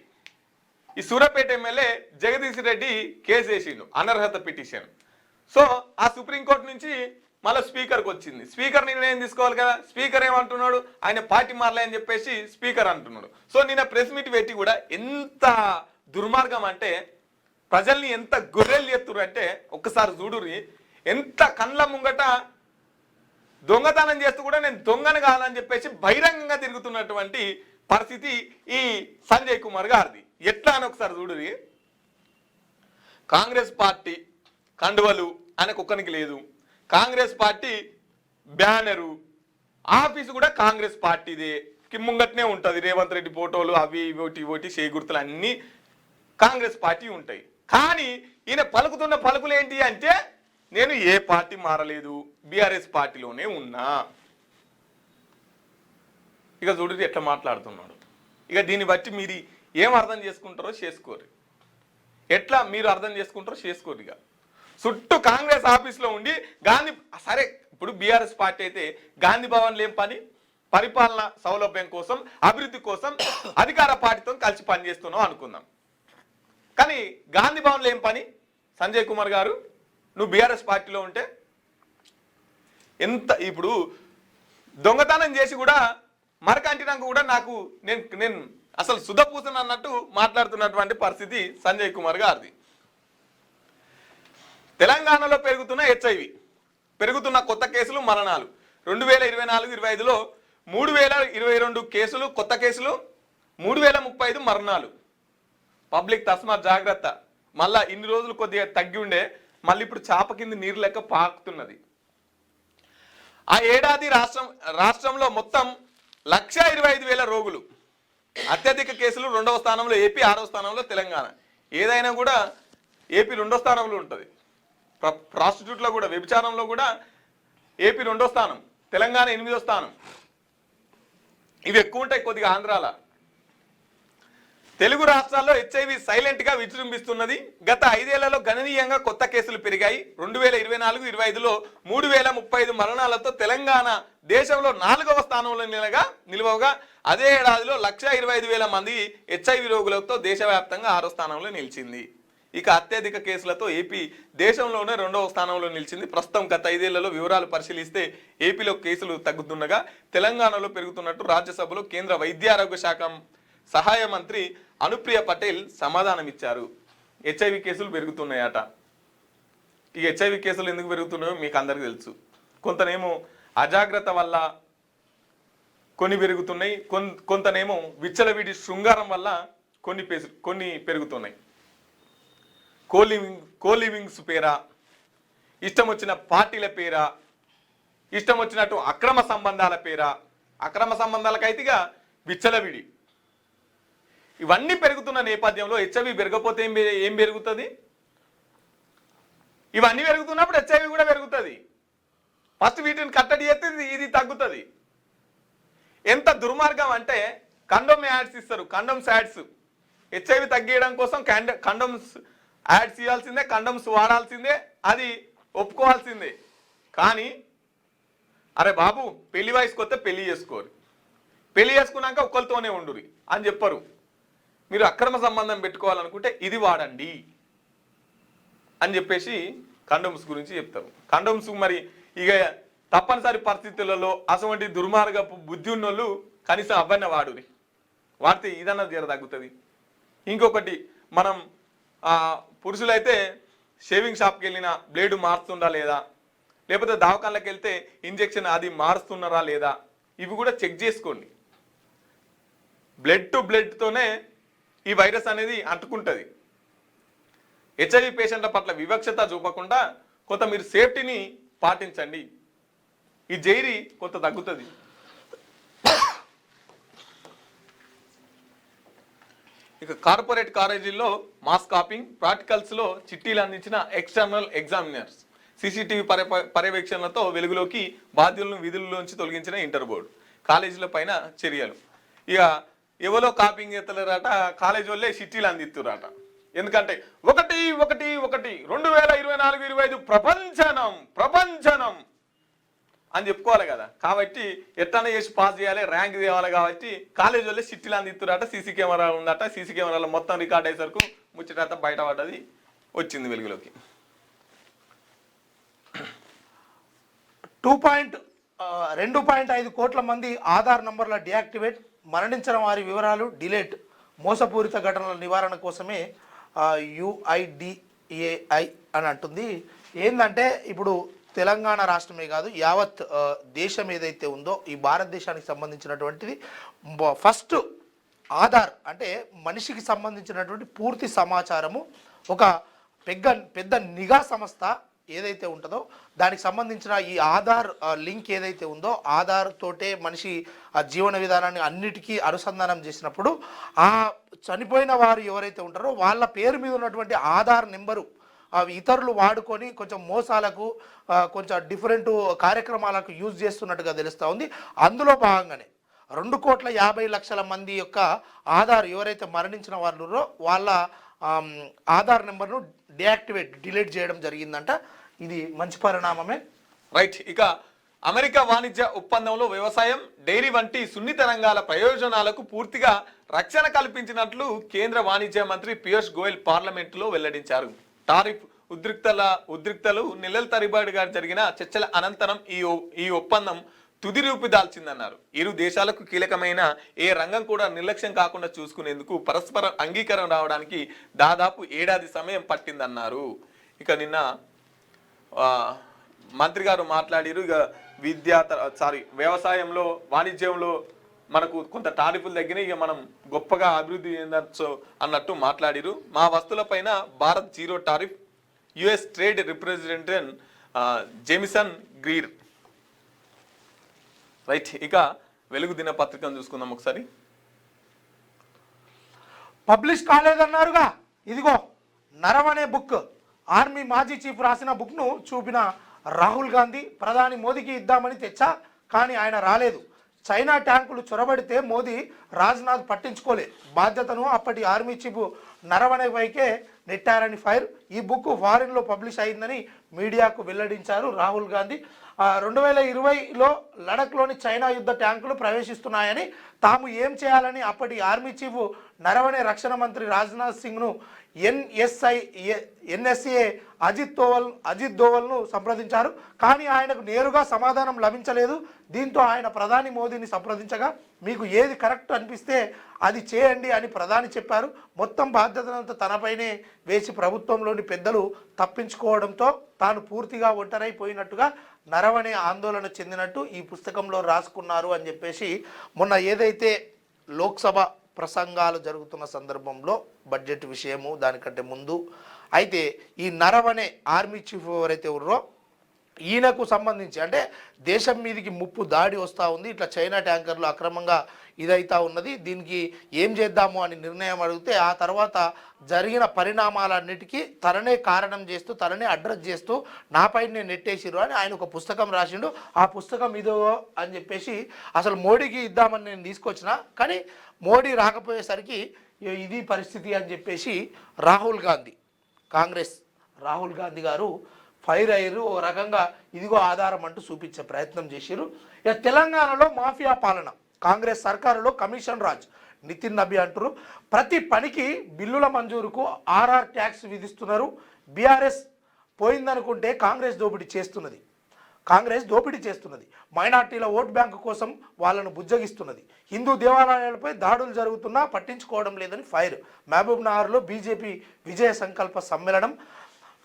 A: ఈ సూర్యాపేట ఎమ్మెల్యే జగదీష్ రెడ్డి కేసు వేసిండు అనర్హత పిటిషన్. సో ఆ సుప్రీంకోర్టు నుంచి మళ్ళీ స్పీకర్కి వచ్చింది. స్పీకర్ నిర్ణయం తీసుకోవాలి కదా. స్పీకర్ ఏమంటున్నాడు, ఆయన పార్టీ మారలే అని చెప్పేసి స్పీకర్ అంటున్నాడు. సో నిన్న ప్రెస్ మీట్ పెట్టి కూడా ఎంత దుర్మార్గం అంటే ప్రజల్ని ఎంత గొర్రెలు ఎత్తురు అంటే ఒక్కసారి చూడురి. ఎంత కండ్ల ముంగట దొంగతనం చేస్తూ కూడా నేను దొంగను కావాలని చెప్పేసి బహిరంగంగా తిరుగుతున్నటువంటి పరిస్థితి ఈ సంజయ్ కుమార్ గారిది. ఎట్లా అని ఒకసారి చూడురి. కాంగ్రెస్ పార్టీ కండువలు ఆయనకు ఒక్కనికి లేదు, కాంగ్రెస్ పార్టీ బ్యానరు ఆఫీసు కూడా కాంగ్రెస్ పార్టీదే, ముంగట్నే ఉంటుంది. రేవంత్ రెడ్డి ఫోటోలు అవి ఇవోటి చేకూర్తలు అన్నీ కాంగ్రెస్ పార్టీ ఉంటాయి. కానీ ఈయన పలుకుతున్న పలుకులు ఏంటి అంటే నేను ఏ పార్టీ మారలేదు, బీఆర్ఎస్ పార్టీలోనే ఉన్నా. ఇక చూడు ఎట్లా మాట్లాడుతున్నాడు. ఇక దీన్ని బట్టి మీరు ఏం అర్థం చేసుకుంటారో చేసుకోరు, ఎట్లా మీరు అర్థం చేసుకుంటారో చేసుకోరు. ఇక చుట్టూ కాంగ్రెస్ ఆఫీస్లో ఉండి గాంధీ సరే ఇప్పుడు బీఆర్ఎస్ పార్టీ అయితే గాంధీ భవన్లో ఏం పని, పరిపాలన సౌలభ్యం కోసం అభివృద్ధి కోసం అధికార పార్టీతో కలిసి పనిచేస్తున్నాం అనుకుందాం. కానీ గాంధీ భవన్లో ఏం పని సంజయ్ కుమార్ గారు, నువ్వు బీఆర్ఎస్ పార్టీలో ఉంటే ఎంత ఇప్పుడు దొంగతనం చేసి కూడా మరకంటినాక కూడా నేను అసలు సుధపూసన్ అన్నట్టు మాట్లాడుతున్నటువంటి పరిస్థితి సంజయ్ కుమార్ గారిది. తెలంగాణలో పెరుగుతున్న హెచ్ఐవి పెరుగుతున్న కొత్త కేసులు మరణాలు 2024-25లో 3022 కేసులు కొత్త కేసులు 3035 మరణాలు. పబ్లిక్ తస్మాత్ జాగ్రత్త. మళ్ళా ఇన్ని రోజులు కొద్దిగా తగ్గి ఉండే మళ్ళీ ఇప్పుడు చాప కింద నీరు లెక్క పాకుతున్నది. ఆ ఏడాది రాష్ట్రంలో మొత్తం 1,25,000 రోగులు. అత్యధిక కేసులు 2వ స్థానంలో ఏపీ, 6వ స్థానంలో తెలంగాణ. ఏదైనా కూడా ఏపీ 2వ స్థానంలో ఉంటుంది. ప్రాస్టిట్యూట్లో కూడా వ్యభిచారంలో కూడా ఏపీ 2వ స్థానం, తెలంగాణ 8వ స్థానం. ఇవి ఎక్కువ ఉంటాయి కొద్దిగా ఆంధ్రాల. తెలుగు రాష్ట్రాల్లో హెచ్ఐవి సైలెంట్గా విజృంభిస్తున్నది. గత 5 ఏళ్లలో గణనీయంగా కొత్త కేసులు పెరిగాయి. 2024-25లో 3035 మరణాలతో తెలంగాణ దేశంలో 4వ స్థానంలో నిలవగా అదే ఏడాదిలో 1,25,000 మంది హెచ్ఐవి రోగులతో దేశవ్యాప్తంగా 6వ స్థానంలో నిలిచింది. ఇక అత్యధిక కేసులతో ఏపీ దేశంలోనే 2వ స్థానంలో నిలిచింది. ప్రస్తుతం గత 5 ఏళ్లలో వివరాలు పరిశీలిస్తే ఏపీలో కేసులు తగ్గుతుండగా తెలంగాణలో పెరుగుతున్నట్టు రాజ్యసభలో కేంద్ర వైద్యారోగ్య శాఖ సహాయ మంత్రి అనుప్రియ పటేల్ సమాధానం ఇచ్చారు. హెచ్ఐవి కేసులు పెరుగుతున్నాయట. ఈ హెచ్ఐవి కేసులు ఎందుకు పెరుగుతున్నాయో మీకు అందరికీ తెలుసు. కొంతనేమో అజాగ్రత్త వల్ల కొన్ని పెరుగుతున్నాయి, కొంతనేమో విచ్చలవిడి శృంగారం వల్ల కొన్ని పెరుగుతున్నాయి. కోలివింగ్స్ పేరా, ఇష్టం వచ్చిన పార్టీల పేరా, ఇష్టం వచ్చినట్టు అక్రమ సంబంధాల పేరా, అక్రమ సంబంధాలకైతేగా విచ్చలవిడి ఇవన్నీ పెరుగుతున్న నేపథ్యంలో హెచ్ఐవి పెరగకపోతే ఏం పెరుగుతుంది? ఇవన్నీ పెరుగుతున్నప్పుడు హెచ్ఐవి కూడా పెరుగుతుంది. ఫస్ట్ వీటిని కట్టడి చేస్తే ఇది తగ్గుతుంది. ఎంత దుర్మార్గం అంటే కండోమ్ యాడ్స్ ఇస్తారు, కండోమ్స్ యాడ్స్. హెచ్ఐవి తగ్గించడం కోసం కండోమ్స్ యాడ్స్ ఇవ్వాల్సిందే, కండోమ్స్ వాడాల్సిందే, అది ఒప్పుకోవాల్సిందే. కానీ అరే బాబు పెళ్లి వయసుకు వస్తే పెళ్లి చేసుకోరు, పెళ్లి చేసుకున్నాక ఒక్కరితోనే ఉండురి అని చెప్పరు. మీరు అక్రమ సంబంధం పెట్టుకోవాలనుకుంటే ఇది వాడండి అని చెప్పేసి కండోమ్స్ గురించి చెప్తారు. కండోమ్స్ మరి ఇక తప్పనిసరి పరిస్థితులలో అటువంటి దుర్మార్గపు బుద్ధి ఉన్నోళ్ళు కనీసం అవ్వన్న వాడితే ఇదన్నా జర తగ్గుతుంది. ఇంకొకటి, మనం పురుషులైతే షేవింగ్ షాప్కి వెళ్ళిన బ్లేడు మారుస్తుందా లేదా, లేకపోతే దవాఖానలకు వెళ్తే ఇంజెక్షన్ అది మారుస్తున్నారా లేదా, ఇవి కూడా చెక్ చేసుకోండి. బ్లడ్ టు బ్లడ్తోనే ఈ వైరస్ అనేది అంటుకుంటుంది. హెచ్ఐవి పేషెంట్ల పట్ల వివక్షత చూపకుండా కొంత మీరు సేఫ్టీని పాటించండి. ఈ జైరి కొంత తగ్గుతుంది. ఇక కార్పొరేట్ కాలేజీల్లో మాస్ కాపింగ్, ప్రాక్టికల్స్లో చిట్టీలు అందించిన ఎక్స్టర్నల్ ఎగ్జామినర్స్. సీసీటీవీ పర్యవేక్షణలతో వెలుగులోకి బాధ్యులను విధుల్లోంచి తొలగించిన ఇంటర్ బోర్డు. కాలేజీల పైన చర్యలు. ఇక ఎవరో కాపింగ్ ఎత్తలేరట, కాలేజీ వాళ్ళే చిట్టీలు అందిస్తురట. ఎందుకంటే 2024-25 ప్రపంచనం అని చెప్పుకోవాలి కదా. కాబట్టి ఎట్లనే చేసి పాస్ చేయాలి, ర్యాంక్ తేవాలి. కాబట్టి కాలేజీ వాళ్ళే చిట్టీలు అందిస్తురట. సీసీ కెమెరా ఉందట. సీసీ కెమెరాలో మొత్తం రికార్డ్ అయ్యేసరికి ముచ్చట బయటపడ్డది, వచ్చింది వెలుగులోకి.
B: 2.5 కోట్ల మంది ఆధార్ నంబర్ల డియాక్టివేట్, మరణించిన వారి వివరాలు డిలీట్. మోసపూరిత ఘటనల నివారణ కోసమే UIDAI అని అంటుంది. ఏంటంటే ఇప్పుడు తెలంగాణ రాష్ట్రమే కాదు, యావత్ దేశం ఏదైతే ఉందో ఈ భారతదేశానికి సంబంధించినటువంటిది ఫస్ట్ ఆధార్ అంటే మనిషికి సంబంధించినటువంటి పూర్తి సమాచారము ఒక పెద్ద నిఘా సంస్థ ఏదైతే ఉంటుందో దానికి సంబంధించిన ఈ ఆధార్ లింక్ ఏదైతే ఉందో ఆధార్ తోటే మనిషి ఆ జీవన విధానాన్ని అన్నిటికీ అనుసంధానం చేసినప్పుడు ఆ చనిపోయిన వారు ఎవరైతే ఉంటారో వాళ్ళ పేరు మీద ఉన్నటువంటి ఆధార్ నెంబరు అవి ఇతరులు వాడుకొని కొంచెం మోసాలకు కొంచెం డిఫరెంట్ కార్యక్రమాలకు యూజ్ చేస్తున్నట్టుగా తెలుస్తూ ఉంది. అందులో భాగంగానే 2,50,00,000 మంది యొక్క ఆధార్ ఎవరైతే మరణించిన వాళ్ళు వాళ్ళ ఆధార్ నెంబర్ను డిలీట్ చేయడం జరిగిందంట. ఇది మంచి పరిణామమే.
A: రైట్. ఇక అమెరికా వాణిజ్య ఒప్పందంలో వ్యవసాయం, డైరీ వంటి సున్నిత రంగాల ప్రయోజనాలకు పూర్తిగా రక్షణ కల్పించినట్లు కేంద్ర వాణిజ్య మంత్రి పీయూష్ గోయల్ పార్లమెంటులో వెల్లడించారు. టారిఫ్ ఉద్రిక్తలు నెలల తరబడిగా జరిగిన చర్చల అనంతరం ఈ ఒప్పందం తుది రూపు దాల్చిందన్నారు. ఇరు దేశాలకు కీలకమైన ఏ రంగం కూడా నిర్లక్ష్యం కాకుండా చూసుకునేందుకు పరస్పర అంగీకారం రావడానికి దాదాపు 7 ఏళ్ల సమయం పట్టిందన్నారు. ఇక నిన్న మంత్రి గారు మాట్లాడారు. ఇక వ్యవసాయంలో వాణిజ్యంలో మనకు కొంత టారిఫ్లు తగ్గినాయి, ఇక మనం గొప్పగా అభివృద్ధి చెందచ్చు అన్నట్టు మాట్లాడారు. మా వస్తువులపైన Bharat zero tariff, US trade representative Jamieson Greer. Right, ఇక వెలుగు దినపత్రికను చూసుకుందాం ఒకసారి.
B: పబ్లిష్ కాలేదన్నారుగా, ఇదిగో నరం అనే బుక్, ఆర్మీ మాజీ చీఫ్ రాసిన బుక్ను చూపిన రాహుల్ గాంధీ. ప్రధాని మోదీకి ఇద్దామని తెచ్చా, కానీ ఆయన రాలేదు. చైనా ట్యాంకులు చొరబడితే మోదీ రాజ్నాథ్ పట్టించుకోలే. బాధ్యతను అప్పటి ఆర్మీ చీఫ్ నరవణే పైకే నెట్టారని ఫైర్. ఈ బుక్ ఫారిన్లో పబ్లిష్ అయిందని మీడియాకు వెల్లడించారు రాహుల్ గాంధీ. 2020లో లడఖ్లోని చైనా యుద్ధ ట్యాంకులు ప్రవేశిస్తున్నాయని, తాము ఏం చేయాలని అప్పటి ఆర్మీ చీఫ్ నరవణే రక్షణ మంత్రి రాజ్నాథ్ సింగ్ను ఎన్ఎస్ఏ అజిత్ దోవల్ను సంప్రదించారు. కానీ ఆయనకు నేరుగా సమాధానం లభించలేదు. దీంతో ఆయన ప్రధాని మోదీని సంప్రదించగా, మీకు ఏది కరెక్ట్ అనిపిస్తే అది చేయండి అని ప్రధాని చెప్పారు. మొత్తం బాధ్యతనంతా తనపైనే వేసి ప్రభుత్వంలోని పెద్దలు తప్పించుకోవడంతో తాను పూర్తిగా ఒంటరైపోయినట్టుగా నరవణే ఆందోళన చెందినట్టు ఈ పుస్తకంలో రాసుకున్నారు అని చెప్పేసి, మొన్న ఏదైతే లోక్సభ ప్రసంగాలు జరుగుతున్న సందర్భంలో బడ్జెట్ విషయము దానికంటే ముందు అయితే ఈ నరవణే ఆర్మీ చీఫ్ ఎవరైతే ఉన్నారో ఈయనకు సంబంధించి, అంటే దేశం మీదకి ముప్పు దాడి వస్తూ ఉంది, ఇట్లా చైనా ట్యాంకర్లు అక్రమంగా ఇదైతా ఉన్నది, దీనికి ఏం చేద్దాము అని నిర్ణయం అడిగితే ఆ తర్వాత జరిగిన పరిణామాలన్నిటికీ తననే కారణం చేస్తూ తననే అడ్రస్ చేస్తూ నాపైన నెట్టేసిరు అని ఆయన ఒక పుస్తకం రాసిండు. ఆ పుస్తకం ఇదో అని చెప్పేసి అసలు మోడీకి ఇద్దామని నేను తీసుకొచ్చిన, కానీ మోడీ రాకపోయేసరికి ఇది పరిస్థితి అని చెప్పేసి కాంగ్రెస్ రాహుల్ గాంధీ గారు ఫైర్ అయ్యారు. ఓ రకంగా ఇదిగో ఆధారం అంటూ చూపించే ప్రయత్నం చేశారు. ఇక తెలంగాణలో మాఫియా పాలన, కాంగ్రెస్ సర్కారులో కమిషన్ రాజ్, నితిన్ నబీ అంటారు. ప్రతి పనికి బిల్లుల మంజూరుకు ఆర్ఆర్ ట్యాక్స్ విధిస్తున్నారు. బీఆర్ఎస్ పోయిందనుకుంటే కాంగ్రెస్ దోపిడీ చేస్తున్నది. మైనార్టీల ఓట్ బ్యాంకు కోసం వాళ్ళను బుజ్జగిస్తున్నది. హిందూ దేవాలయాలపై దాడులు జరుగుతున్నా పట్టించుకోవడం లేదని ఫైర్. మహబూబ్ నగర్లో బీజేపీ విజయ సంకల్ప సమ్మేళనం.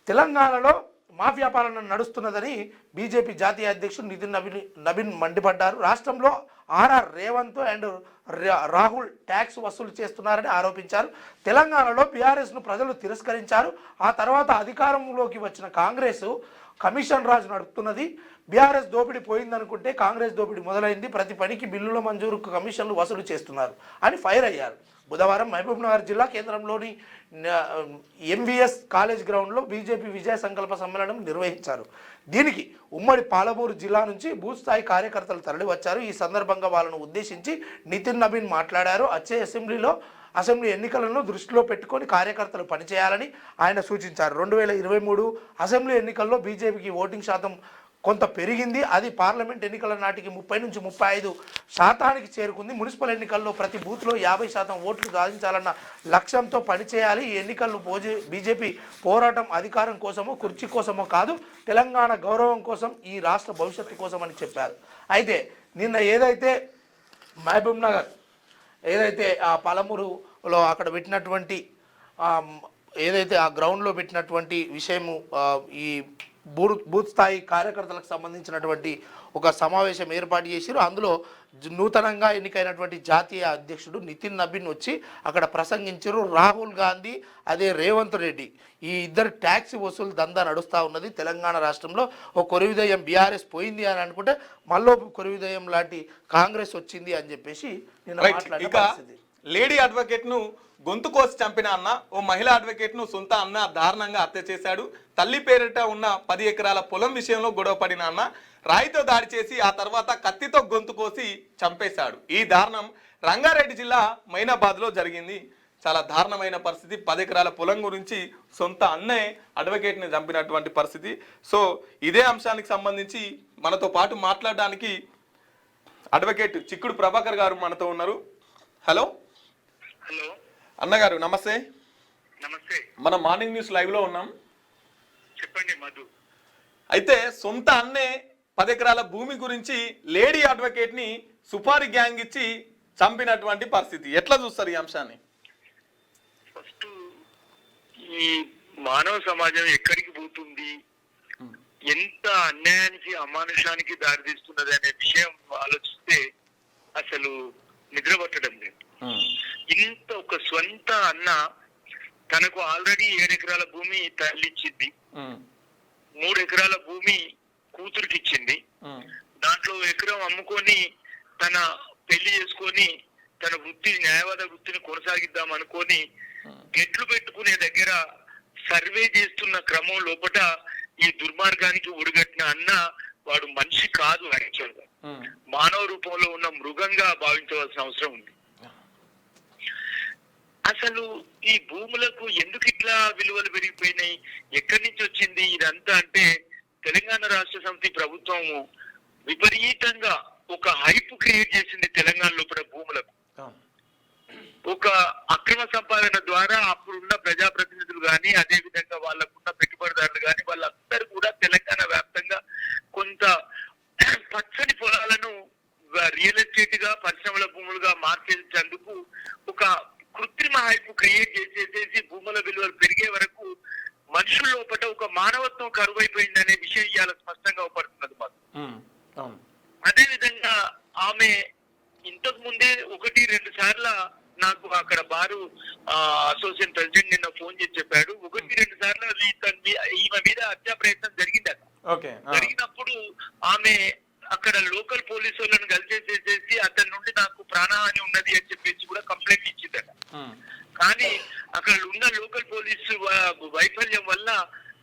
B: తెలంగాణలో మాఫియా పాలన నడుస్తున్నదని బీజేపీ జాతీయ అధ్యక్షుడు నితిన్ నబీన్ మండిపడ్డారు. రాష్ట్రంలో RR Revanth and Rahul tax వసూలు చేస్తున్నారని ఆరోపించారు. తెలంగాణలో బీఆర్ఎస్ను ప్రజలు తిరస్కరించారు. ఆ తర్వాత అధికారంలోకి వచ్చిన కాంగ్రెస్ కమిషన్ రాజు నడుపుతున్నది. బీఆర్ఎస్ దోపిడీ పోయిందనుకుంటే కాంగ్రెస్ దోపిడీ మొదలైంది. ప్రతి పనికి బిల్లుల మంజూరుకు కమిషన్లు వసూలు చేస్తున్నారు అని ఫైర్ అయ్యారు. బుధవారం మహబూబ్ నగర్ జిల్లా కేంద్రంలోని ఎంవీఎస్ కాలేజ్ గ్రౌండ్లో బీజేపీ విజయ సంకల్ప సమ్మేళనం నిర్వహించారు. దీనికి ఉమ్మడి పాలమూరు జిల్లా నుంచి బూత్ స్థాయి కార్యకర్తలు తరలి వచ్చారు. ఈ సందర్భంగా వాళ్ళను ఉద్దేశించి నితిన్ నబీన్ మాట్లాడారు. వచ్చే అసెంబ్లీ ఎన్నికలను దృష్టిలో పెట్టుకొని కార్యకర్తలు పనిచేయాలని ఆయన సూచించారు. 2023 అసెంబ్లీ ఎన్నికల్లో బీజేపీకి ఓటింగ్ శాతం కొంత పెరిగింది. అది పార్లమెంట్ ఎన్నికల నాటికి 30 నుంచి 35% చేరుకుంది. మున్సిపల్ ఎన్నికల్లో ప్రతి బూత్లో 50% ఓట్లు సాధించాలన్న లక్ష్యంతో పనిచేయాలి. ఈ ఎన్నికల్లో బీజేపీ పోరాటం అధికారం కోసమో కుర్చీ కోసమో కాదు, తెలంగాణ గౌరవం కోసం, ఈ రాష్ట్ర భవిష్యత్తు కోసం అని చెప్పారు. అయితే నిన్న ఏదైతే మహబూబ్ నగర్ ఏదైతే ఆ పాలమూరులో అక్కడ పెట్టినటువంటి ఏదైతే ఆ గ్రౌండ్లో పెట్టినటువంటి విషయము, ఈ బూత్ స్థాయి కార్యకర్తలకు సంబంధించినటువంటి ఒక సమావేశం ఏర్పాటు చేశారు. అందులో నూతనంగా ఎన్నికైనటువంటి జాతీయ అధ్యక్షుడు నితిన్ నబీన్ వచ్చి అక్కడ ప్రసంగించారు. రాహుల్ గాంధీ అదే రేవంత్ రెడ్డి ఈ ఇద్దరు ట్యాక్స్ వసూలు దందా నడుస్తూ ఉన్నది తెలంగాణ రాష్ట్రంలో. ఓ కొరివిదయం బీఆర్ఎస్ పోయింది అని అనుకుంటే మళ్ళీ కొరివిదయం లాంటి కాంగ్రెస్ వచ్చింది అని చెప్పేసి నేను మాట్లాడాను.
A: లేడీ అడ్వకేట్ ను గొంతు కోసి చంపిన అన్న, ఓ మహిళా అడ్వకేట్ ను సొంత అన్న దారుణంగా హత్య చేశాడు. తల్లి పేరిట ఉన్న 10 ఎకరాల పొలం విషయంలో గొడవపడిన అన్న రాయితో దాడి చేసి ఆ తర్వాత కత్తితో గొంతు కోసి చంపేశాడు. ఈ దారుణం రంగారెడ్డి జిల్లా మైనాబాద్ లో జరిగింది. చాలా దారుణమైన పరిస్థితి. 10 ఎకరాల పొలం గురించి సొంత అన్నే అడ్వకేట్ ని చంపినటువంటి పరిస్థితి. సో ఇదే అంశానికి సంబంధించి మనతో పాటు మాట్లాడడానికి అడ్వకేట్ చిక్కుడు ప్రభాకర్ గారు మనతో ఉన్నారు. హలో అన్నగారు, నమస్తే.
D: నమస్తే.
A: మన మార్నింగ్ న్యూస్ లైవ్ లో ఉన్నాం.
D: చెప్పండి మధు.
A: అయితే సొంత అన్నే 10 ఎకరాల భూమి గురించి లేడీ అడ్వకేట్ ని సుపారీ గ్యాంగ్ ఇచ్చి చంపినటువంటి పరిస్థితి, ఎట్లా చూస్తారు ఈ అంశాన్ని?
D: ఫస్ట్ ఈ మానవ సమాజం ఎక్కడికి పోతుంది, ఎంత అన్యాయానికి అమానుషానికి దారితీస్తున్నది అనే విషయం ఆలోచిస్తే అసలు నిద్ర పట్టడం లేదు. ఇంత ఒక స్వంత అన్న తనకు ఆల్రెడీ 7 ఎకరాల భూమి తల్లిచ్చింది, 3 ఎకరాల భూమి కూతురికి ఇచ్చింది, దాంట్లో ఎకరం అమ్ముకొని తన పెళ్లి చేసుకొని తన వృత్తి న్యాయవాద వృత్తిని కొనసాగిద్దాం అనుకొని గెట్లు పెట్టుకునే దగ్గర సర్వే చేస్తున్న క్రమం లోపల ఈ దుర్మార్గానికి ఒడిగట్టిన అన్న వాడు మనిషి కాదు, యాక్చువల్ గా మానవ రూపంలో ఉన్న మృగంగా భావించవలసిన అవసరం ఉంది. అసలు ఈ భూములకు ఎందుకు ఇట్లా విలువలు పెరిగిపోయినాయి, ఎక్కడి నుంచి వచ్చింది ఇదంతా అంటే తెలంగాణ రాష్ట్ర సమితి ప్రభుత్వం విపరీతంగా ఒక హైప్ క్రియేట్ చేసింది తెలంగాణ లోపల భూములకు. ఒక అక్రమ సంపాదన ద్వారా అప్పుడున్న ప్రజాప్రతినిధులు కానీ అదే విధంగా వాళ్ళకున్న పెట్టుబడిదారులు కానీ వాళ్ళందరూ కూడా తెలంగాణ వ్యాప్తంగా కొంత పచ్చని పొలాలను రియల్ ఎస్టేట్ గా పరిశ్రమల భూములుగా మార్చేందుకు ఒక కృత్రిమ హైప్ క్రియేట్ చేసేసి భూముల విలువలు పెరిగే వరకు మనుషుల లోపల ఒక మానవత్వం కరువైపోయింది అనే విషయం ఇవాళ స్పష్టంగా అవపడుతున్నది మాకు. అదే విధంగా ఆమె ఇంతకు ముందే 1-2 సార్లు నాకు అక్కడ బారు అసోసియేషన్ ప్రెసిడెంట్ నిన్న ఫోన్ చేసి చెప్పాడు, 1-2 సార్లు ఈమె మీద హత్యా ప్రయత్నం జరిగిందట. జరిగినప్పుడు ఆమె అక్కడ లోకల్ పోలీసు వాళ్ళని కలిసేసేసి అతని నుండి నాకు ప్రాణహాని ఉన్నది అని చెప్పేసి కూడా కంప్లైంట్ ఇచ్చిందట. కానీ అక్కడ ఉన్న లోకల్ పోలీసు వైఫల్యం వల్ల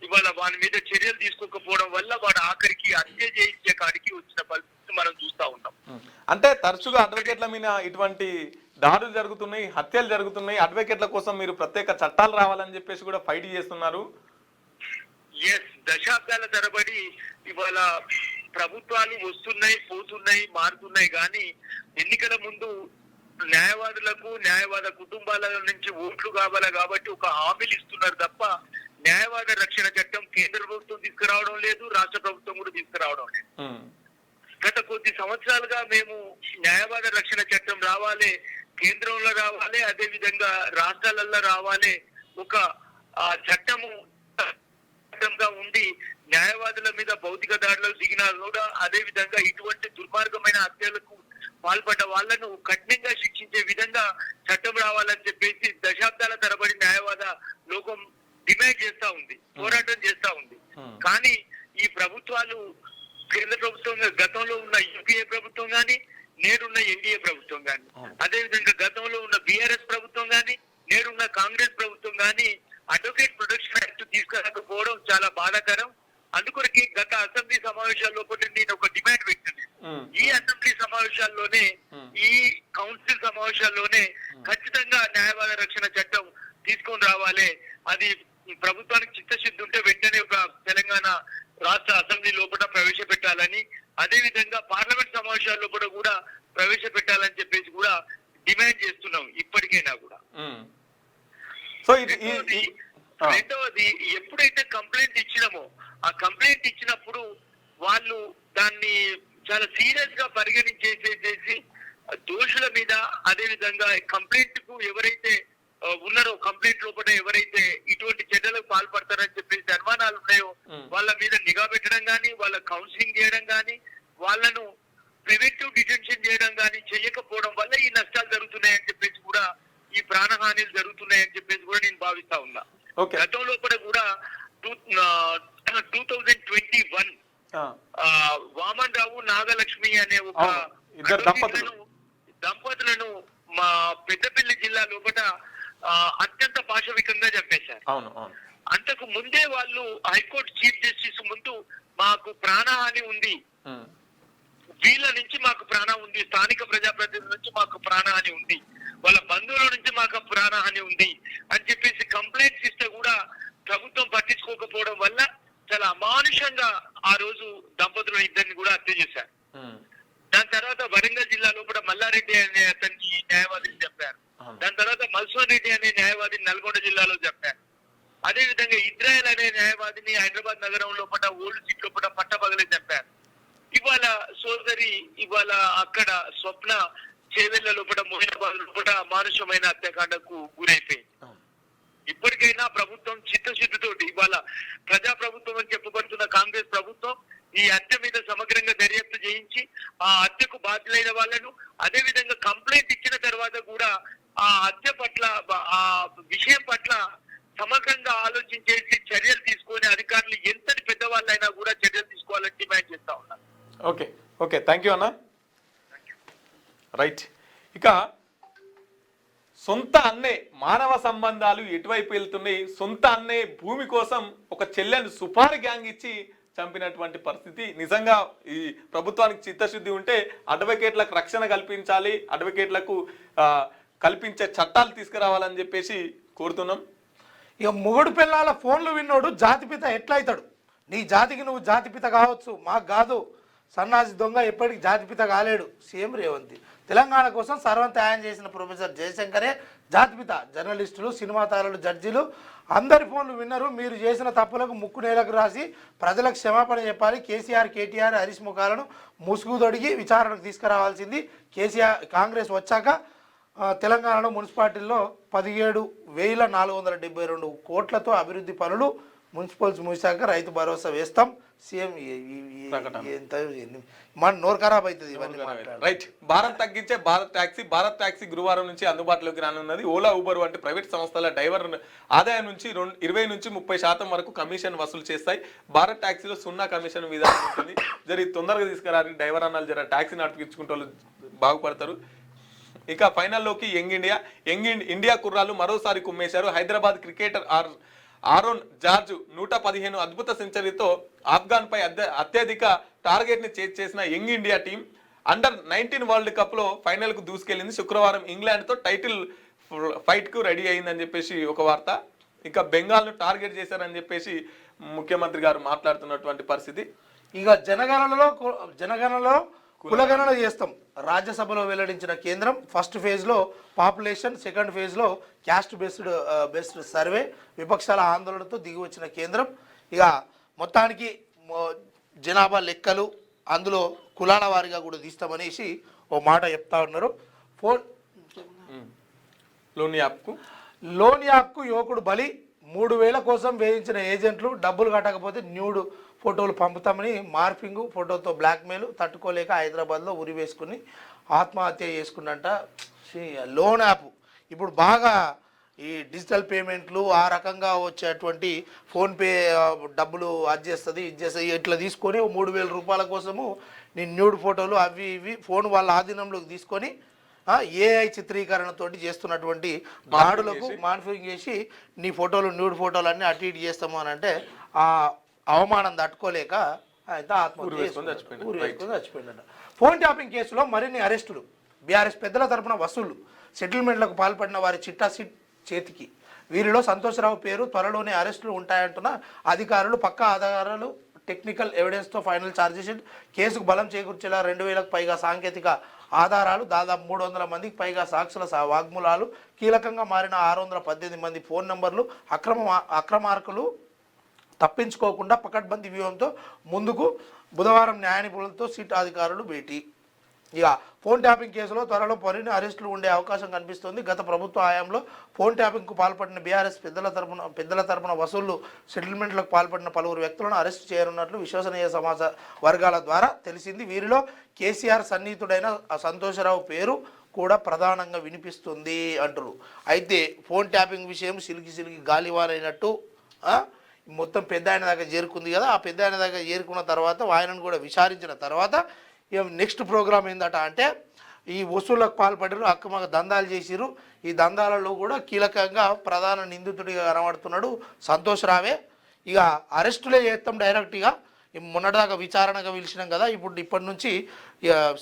D: ఇవాళ వాని మీద చర్యలు తీసుకోకపోవడం వల్ల వాడు ఆఖరికి హత్య చేయించే కాడికి వచ్చిన పరిస్థితి మనం చూస్తా ఉన్నాం.
A: అంటే తరచుగా అడ్వకేట్ల మీద ఇటువంటి దాడులు జరుగుతున్నాయి, హత్యలు జరుగుతున్నాయి, అడ్వకేట్ల కోసం మీరు ప్రత్యేక చట్టాలు రావాలని చెప్పేసి కూడా ఫైట్ చేస్తున్నారు.
D: దశాబ్దాల తరబడి ఇవాళ ప్రభుత్వాలు వస్తున్నాయి, పోతున్నాయి, మారుతున్నాయి, కానీ ఎన్నికల ముందు న్యాయవాదులకు న్యాయవాద కుటుంబాల నుంచి ఓట్లు కావాలా కాబట్టి ఒక హామీలు ఇస్తున్నారు తప్ప న్యాయవాద రక్షణ చట్టం కేంద్ర ప్రభుత్వం తీసుకురావడం లేదు, రాష్ట్ర ప్రభుత్వం కూడా తీసుకురావడం లేదు. గత కొద్ది సంవత్సరాలుగా మేము న్యాయవాద రక్షణ చట్టం రావాలి, కేంద్రంలో రావాలి, అదే విధంగా రాష్ట్రాలలో రావాలి, ఒక చట్టము ఉండి న్యాయవాదుల మీద భౌతిక దాడులకు దిగినా కూడా అదే విధంగా ఇటువంటి దుర్మార్గమైన హత్యలకు పాల్పడ్డ వాళ్లను కఠినంగా శిక్షించే విధంగా చట్టం రావాలని చెప్పేసి దశాబ్దాల తరబడి న్యాయవాద లోకం డిమాండ్ చేస్తా ఉంది, పోరాటం చేస్తా ఉంది. కానీ ఈ ప్రభుత్వాలు కేంద్ర ప్రభుత్వం గతంలో ఉన్న యూపీఏ ప్రభుత్వం గాని, నేడున్న ఎన్డీఏ ప్రభుత్వం గాని, అదే విధంగా గతంలో ఉన్న బీఆర్ఎస్ ప్రభుత్వం గాని, నేడున్న కాంగ్రెస్ ప్రభుత్వం గాని అడ్వకేట్ ప్రొటెక్షన్ యాక్ట్ తీసుకురాకపోవడం చాలా బాధాకరం. అందుకొరకి గత అసెంబ్లీ సమావేశాల్లో నేను ఒక డిమాండ్ పెట్టింది, ఈ అసెంబ్లీ సమావేశాల్లోనే ఈ కౌన్సిల్ సమావేశాల్లోనే ఖచ్చితంగా న్యాయవాద రక్షణ చట్టం తీసుకొని రావాలి. అది ప్రభుత్వానికి చిత్తశుద్ధి ఉంటే వెంటనే ఒక తెలంగాణ రాష్ట్ర అసెంబ్లీ లోపల ప్రవేశపెట్టాలని, అదే విధంగా పార్లమెంట్ సమావేశాల లోపల కూడా ప్రవేశపెట్టాలని చెప్పేసి కూడా డిమాండ్ చేస్తున్నాం ఇప్పటికైనా కూడా. రెండవది, ఎప్పుడైతే కంప్లైంట్ ఇచ్చినామో ఆ కంప్లైంట్ ఇచ్చినప్పుడు వాళ్ళు దాన్ని చాలా సీరియస్ గా పరిగణించేసేసి దోషుల మీద, అదే విధంగా కంప్లైంట్ కు ఎవరైతే ఉన్నారో కంప్లైంట్ లోపల ఎవరైతే ఇటువంటి చర్యలకు పాల్పడతారని చెప్పేసి అనుమానాలు ఉన్నాయో వాళ్ళ మీద నిఘా పెట్టడం గానీ, వాళ్ళ కౌన్సిలింగ్ చేయడం గానీ, వాళ్ళను ప్రివెంటివ్ డిటెన్షన్ చేయడం గానీ చేయకపోవడం వల్ల ఈ నష్టాలు జరుగుతున్నాయని చెప్పేసి కూడా, ఈ ప్రాణహానిలు జరుగుతున్నాయని చెప్పేసి కూడా నేను భావిస్తా ఉన్నా. గతం లోపల కూడా 2021 వామన్ రావు నాగలక్ష్మి అనే ఒక దంపతులను మా పెద్దపల్లి జిల్లా లోపల అత్యంత పాశవికంగా చంపేశారు. అంతకు ముందే వాళ్ళు హైకోర్టు చీఫ్ జస్టిస్ ముందు మాకు ప్రాణహాని ఉంది, వీళ్ళ నుంచి మాకు ప్రాణం ఉంది, స్థానిక ప్రజాప్రతినిధుల నుంచి మాకు ప్రాణహాని ఉంది, వాళ్ళ బంధువుల నుంచి మాకు ప్రాణహాని ఉంది అని చెప్పేసి కంప్లైంట్స్ ఇస్తే కూడా ప్రభుత్వం పట్టించుకోకపోవడం వల్ల చాలా అమానుషంగా ఆ రోజు దంపతులు ఇద్దరిని కూడా హత్య చేశారు. దాని తర్వాత వరంగల్ జిల్లా లోపల మల్లారెడ్డి అనే అతనికి న్యాయవాదిని చెప్పారు. దాని తర్వాత మల్సోన్ రెడ్డి అనే న్యాయవాదిని నల్గొండ జిల్లాలో చెప్పారు. అదే విధంగా ఇజ్రాయెల్ అనే న్యాయవాదిని హైదరాబాద్ నగరం లోపల ఓల్డ్ సిటీ లోపల పట్టపగలే చెప్పారు. ఇవాళ సోదరి ఇవాళ అక్కడ స్వప్న చేవెళ్ల లోపల మోహినాబాద్ లోపల అమానుషమైన హత్యాకాండకు గురైపోయింది. ఇప్పటికైనా ప్రభుత్వం చిత్తశుద్ధితోటి ఇవాళ ప్రజాప్రభుత్వం అని చెప్పబడుతున్న కాంగ్రెస్ ప్రభుత్వం ఈ హత్య మీద సమగ్రంగా దర్యాప్తు చేయించి ఆ హత్యకు బాధ్యులైన వాళ్ళను, అదే విధంగా కంప్లైంట్ ఇచ్చిన తర్వాత కూడా ఆ హత్య పట్ల, ఆ విషయం పట్ల సమగ్రంగా ఆలోచించేసి చర్యలు తీసుకొని అధికారులు ఎంతటి పెద్దవాళ్ళైనా కూడా చర్యలు తీసుకోవాలని డిమాండ్ చేస్తా ఉన్నారు.
A: ఓకే థ్యాంక్ యూ అన్న. రైట్, ఇక సొంత అన్నే మానవ సంబంధాలు ఎటువైపు వెళ్తున్నాయి, సొంత అన్నే భూమి కోసం ఒక చెల్లెను సుపారీ గ్యాంగ్ ఇచ్చి చంపినటువంటి పరిస్థితి. నిజంగా ఈ ప్రభుత్వానికి చిత్తశుద్ధి ఉంటే అడ్వకేట్లకు రక్షణ కల్పించాలి, అడ్వకేట్లకు కల్పించే చట్టాలు తీసుకురావాలని చెప్పేసి కోరుతున్నాం.
B: ఇక మొగుడు పిల్లల ఫోన్లు విన్నోడు జాతిపిత ఎట్లయితాడు? నీ జాతికి నువ్వు జాతిపిత కావచ్చు, మాకు కాదు. సన్నాసి దొంగ ఎప్పటికీ జాతిపిత కాలేడు. సీఎం రేవంత్. తెలంగాణ కోసం సర్వం త్యాగం చేసిన ప్రొఫెసర్ జయశంకరే జాతిపిత. జర్నలిస్టులు, సినిమా తారలు, జడ్జీలు అందరి ఫోన్లు విన్నారు. మీరు చేసిన తప్పులకు ముక్కు నేలకు రాసి ప్రజలకు క్షమాపణ చెప్పాలి. కేసీఆర్, కేటీఆర్, హరీష్ ముఖాలను ముసుగుదొడిగి విచారణకు తీసుకురావాల్సింది. కాంగ్రెస్ వచ్చాక తెలంగాణలో మున్సిపాలిటీల్లో 17,472 కోట్లతో అభివృద్ధి పనులు. మున్సిపల్స్ ముగిశాక రైతు భరోసా వేస్తాం. సీఎం మన నోరు ఖరాబ్ అవుతుంది ఇవన్నీ.
A: రైట్, భారం తగ్గించే భారత్ ట్యాక్సీ గురువారం నుంచి అందుబాటులోకి రానున్నది. ఓలా, ఊబర్ వంటి ప్రైవేట్ సంస్థల డ్రైవర్ ఆదాయం నుంచి 20 నుంచి 30% వరకు కమిషన్ వసూలు చేస్తాయి. భారత్ ట్యాక్సీలో 0 కమిషన్ విధానం ఉంటుంది. జరి తొందరగా తీసుకురాలి డ్రైవర్ అన్నాలు, జర ట్యాక్సీ నడిపించుకుంటే వాళ్ళు బాగుపడతారు. ఇక ఫైనల్లోకి యంగ్ ఇండియా కుర్రాళ్ళు మరోసారి కుమ్మేశారు. హైదరాబాద్ క్రికెటర్ ఆరోన్ జార్జ్ 115 అద్భుత సెంచరీతో ఆఫ్ఘాన్ పై అత్యధిక టార్గెట్ ని చేసిన young India team under-19 world cup లో ఫైనల్ కు దూసుకెళ్లింది. శుక్రవారం ఇంగ్లాండ్ తో టైటిల్ ఫైట్ కు రెడీ అయిందని చెప్పేసి ఒక వార్త. ఇక బెంగాల్ ను టార్గెట్ చేశారని చెప్పేసి ముఖ్యమంత్రి గారు మాట్లాడుతున్నటువంటి పరిస్థితి.
B: ఇక జనగణనలో కులగణన చేస్తాం. రాజ్యసభలో వెల్లడించిన కేంద్రం. ఫస్ట్ ఫేజ్లో పాపులేషన్, సెకండ్ ఫేజ్లో క్యాస్ట్ బేస్డ్ సర్వే. విపక్షాల ఆందోళనతో దిగి వచ్చిన కేంద్రం. ఇక మొత్తానికి జనాభా లెక్కలు అందులో కులాల వారిగా కూడా తీస్తామనేసి ఓ మాట చెప్తా ఉన్నారు. లోన్ యాప్కు యువకుడు బలి. 3,000 కోసం వేయించిన ఏజెంట్లు డబ్బులు కట్టకపోతే న్యూడ్ ఫోటోలు పంపుతామని మార్ఫింగ్ ఫోటోతో బ్లాక్మెయిల్ తట్టుకోలేక హైదరాబాద్లో ఉరి వేసుకుని ఆత్మహత్య చేసుకున్నంట. లోన్ యాప్ ఇప్పుడు బాగా ఈ డిజిటల్ పేమెంట్లు ఆ రకంగా వచ్చేటువంటి ఫోన్పే డబ్బులు అది చేస్తుంది ఇట్లా తీసుకొని 3,000 రూపాయల కోసము నీ న్యూడ్ ఫోటోలు అవి ఇవి ఫోన్ వాళ్ళ ఆధీనంలోకి తీసుకొని ఏఐ చిత్రీకరణతోటి చేస్తున్నటువంటి దాడులకు మానిఫింగ్ చేసి నీ ఫోటోలు న్యూడ్ ఫోటోలు అన్నీ అటు ఇటు చేస్తాము అని అంటే ఆ అవమానం తట్టుకోలేక ఆయన ఆత్మహత్య చేసుకుని చచ్చిపోయిందట. ఫోన్ ట్యాపింగ్ కేసులో మరిన్ని అరెస్టులు. బీఆర్ఎస్ పెద్దల తరపున వసూళ్లు. సెటిల్మెంట్లకు పాల్పడిన వారి చిట్టా చేతికి. వీరిలో సంతోషరావు పేరు. త్వరలోనే అరెస్టులు ఉంటాయంటున్న అధికారులు. పక్కా ఆధారాలు, టెక్నికల్ ఎవిడెన్స్తో ఫైనల్ ఛార్జిషీట్. కేసుకు బలం చేకూర్చేలా 2,000కు పైగా సాంకేతిక ఆధారాలు, దాదాపు 300 మందికి పైగా సాక్షుల వాగ్మూలాలు, కీలకంగా మారిన 618 మంది ఫోన్ నంబర్లు. అక్రమార్కులు తప్పించుకోకుండా పకడ్బందీ వ్యూహంతో ముందుకు. బుధవారం న్యాయ నిపుణులతో సిట్ అధికారులు భేటీ. ఇక ఫోన్ ట్యాపింగ్ కేసులో త్వరలో మరిన్ని అరెస్టులు ఉండే అవకాశం కనిపిస్తోంది. గత ప్రభుత్వ హయాంలో ఫోన్ ట్యాపింగ్కు పాల్పడిన బీఆర్ఎస్ పెద్దల తరపున వసూళ్లు, సెటిల్మెంట్లకు పాల్పడిన పలువురు వ్యక్తులను అరెస్టు చేయనున్నట్లు విశ్వసనీయ సమాచార వర్గాల ద్వారా తెలిసింది. వీరిలో కేసీఆర్ సన్నిహితుడైన సంతోషరావు పేరు కూడా ప్రధానంగా వినిపిస్తుంది అంటారు. అయితే ఫోన్ ట్యాపింగ్ విషయం సిలికి గాలివారైనట్టు మొత్తం పెద్ద ఆయన దాకా చేరుకుంది కదా. ఆ పెద్ద ఆయన దాకా చేరుకున్న తర్వాత ఆయనను కూడా విచారించిన తర్వాత నెక్స్ట్ ప్రోగ్రామ్ ఏందట అంటే ఈ వసూళ్లకు పాల్పడారు, అక్రమంగా దందాలు చేసిరు. ఈ దందాలలో కూడా కీలకంగా ప్రధాన నిందితుడిగా కనబడుతున్నాడు సంతోష్ రావే. ఇక అరెస్టులే చేస్తాం డైరెక్ట్గా. మొన్నటిదాకా విచారణగా పిలిచినాం కదా, ఇప్పటి నుంచి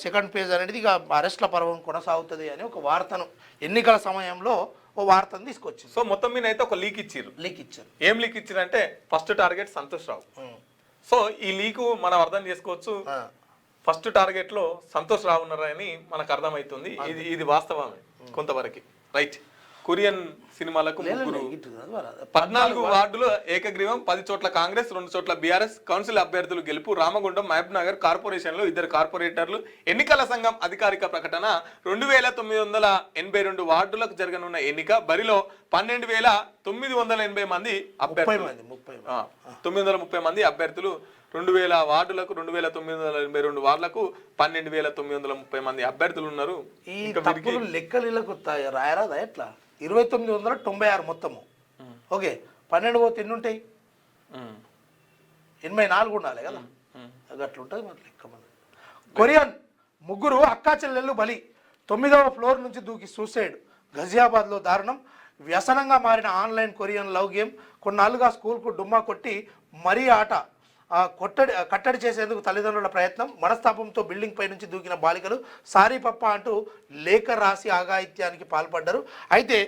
B: సెకండ్ ఫేజ్ అనేది ఇక అరెస్ట్ల పర్వం కొనసాగుతుంది అని ఒక వార్తను ఎన్నికల సమయంలో ఓ వార్తను తీసుకొచ్చింది.
A: సో మొత్తం మీద అయితే ఒక లీక్ ఇచ్చారు. ఏం లీక్ ఇచ్చారంటే ఫస్ట్ టార్గెట్ సంతోష్ రావు. సో ఈ లీకు మనం అర్థం చేసుకోవచ్చు. ఫస్ట్ టార్గెట్ లో సంతోష్ రావు ఉన్నారని మనకు అర్థమవుతుంది. ఇది వాస్తవమే కొంతవరకు. రైట్, కొరియన్ సినిమాలకు 14 వార్డులు ఏకగ్రీవం. 10 చోట్ల కాంగ్రెస్, 2 చోట్ల బీఆర్ఎస్. కౌన్సిల్ అభ్యర్థులు గెలుపు. రామగుండం, మహబూబ్ నగర్ కార్పొరేషన్ లో 2 కార్పొరేటర్లు. ఎన్నికల సంఘం అధికారిక ప్రకటన. 2,982 వార్డులకు జరగనున్న ఎన్నిక. బరిలో 12,980 మంది అభ్యర్థులు. 930 మంది అభ్యర్థులు 2000 వార్డులకు 2982 వార్డులకు 12930 మంది అభ్యర్థులు ఉన్నారు.
B: ఈ
A: ఇంకా
B: తప్పులు లెక్కలకు రాయరాదా ఎట్లా 2996 మొత్తము ఓకే 12 పోతే ఎన్ని ఉంటాయి 84 ఉండాలి కదా అది అట్లుంటుంది మరి లెక్క మన కొరియన్ ముగ్గురు అక్కా చెల్లెళ్ళు బలి 9వ ఫ్లోర్ నుంచి దూకి సూసైడ్ గజియాబాద్లో దారుణం వ్యసనంగా మారిన ఆన్లైన్ కొరియన్ లవ్ గేమ్ కొన్నాళ్ళుగా స్కూల్కు డుమ్మా కొట్టి మరీ ఆట కట్టడి చేసేందుకు తల్లిదండ్రుల ప్రయత్నం మనస్తాపంతో బిల్డింగ్ పై నుంచి దూకిన బాలికలు సారీ పప్ప అంటూ లేఖ రాసి ఆగాయిత్యానికి పాల్పడ్డారు. అయితే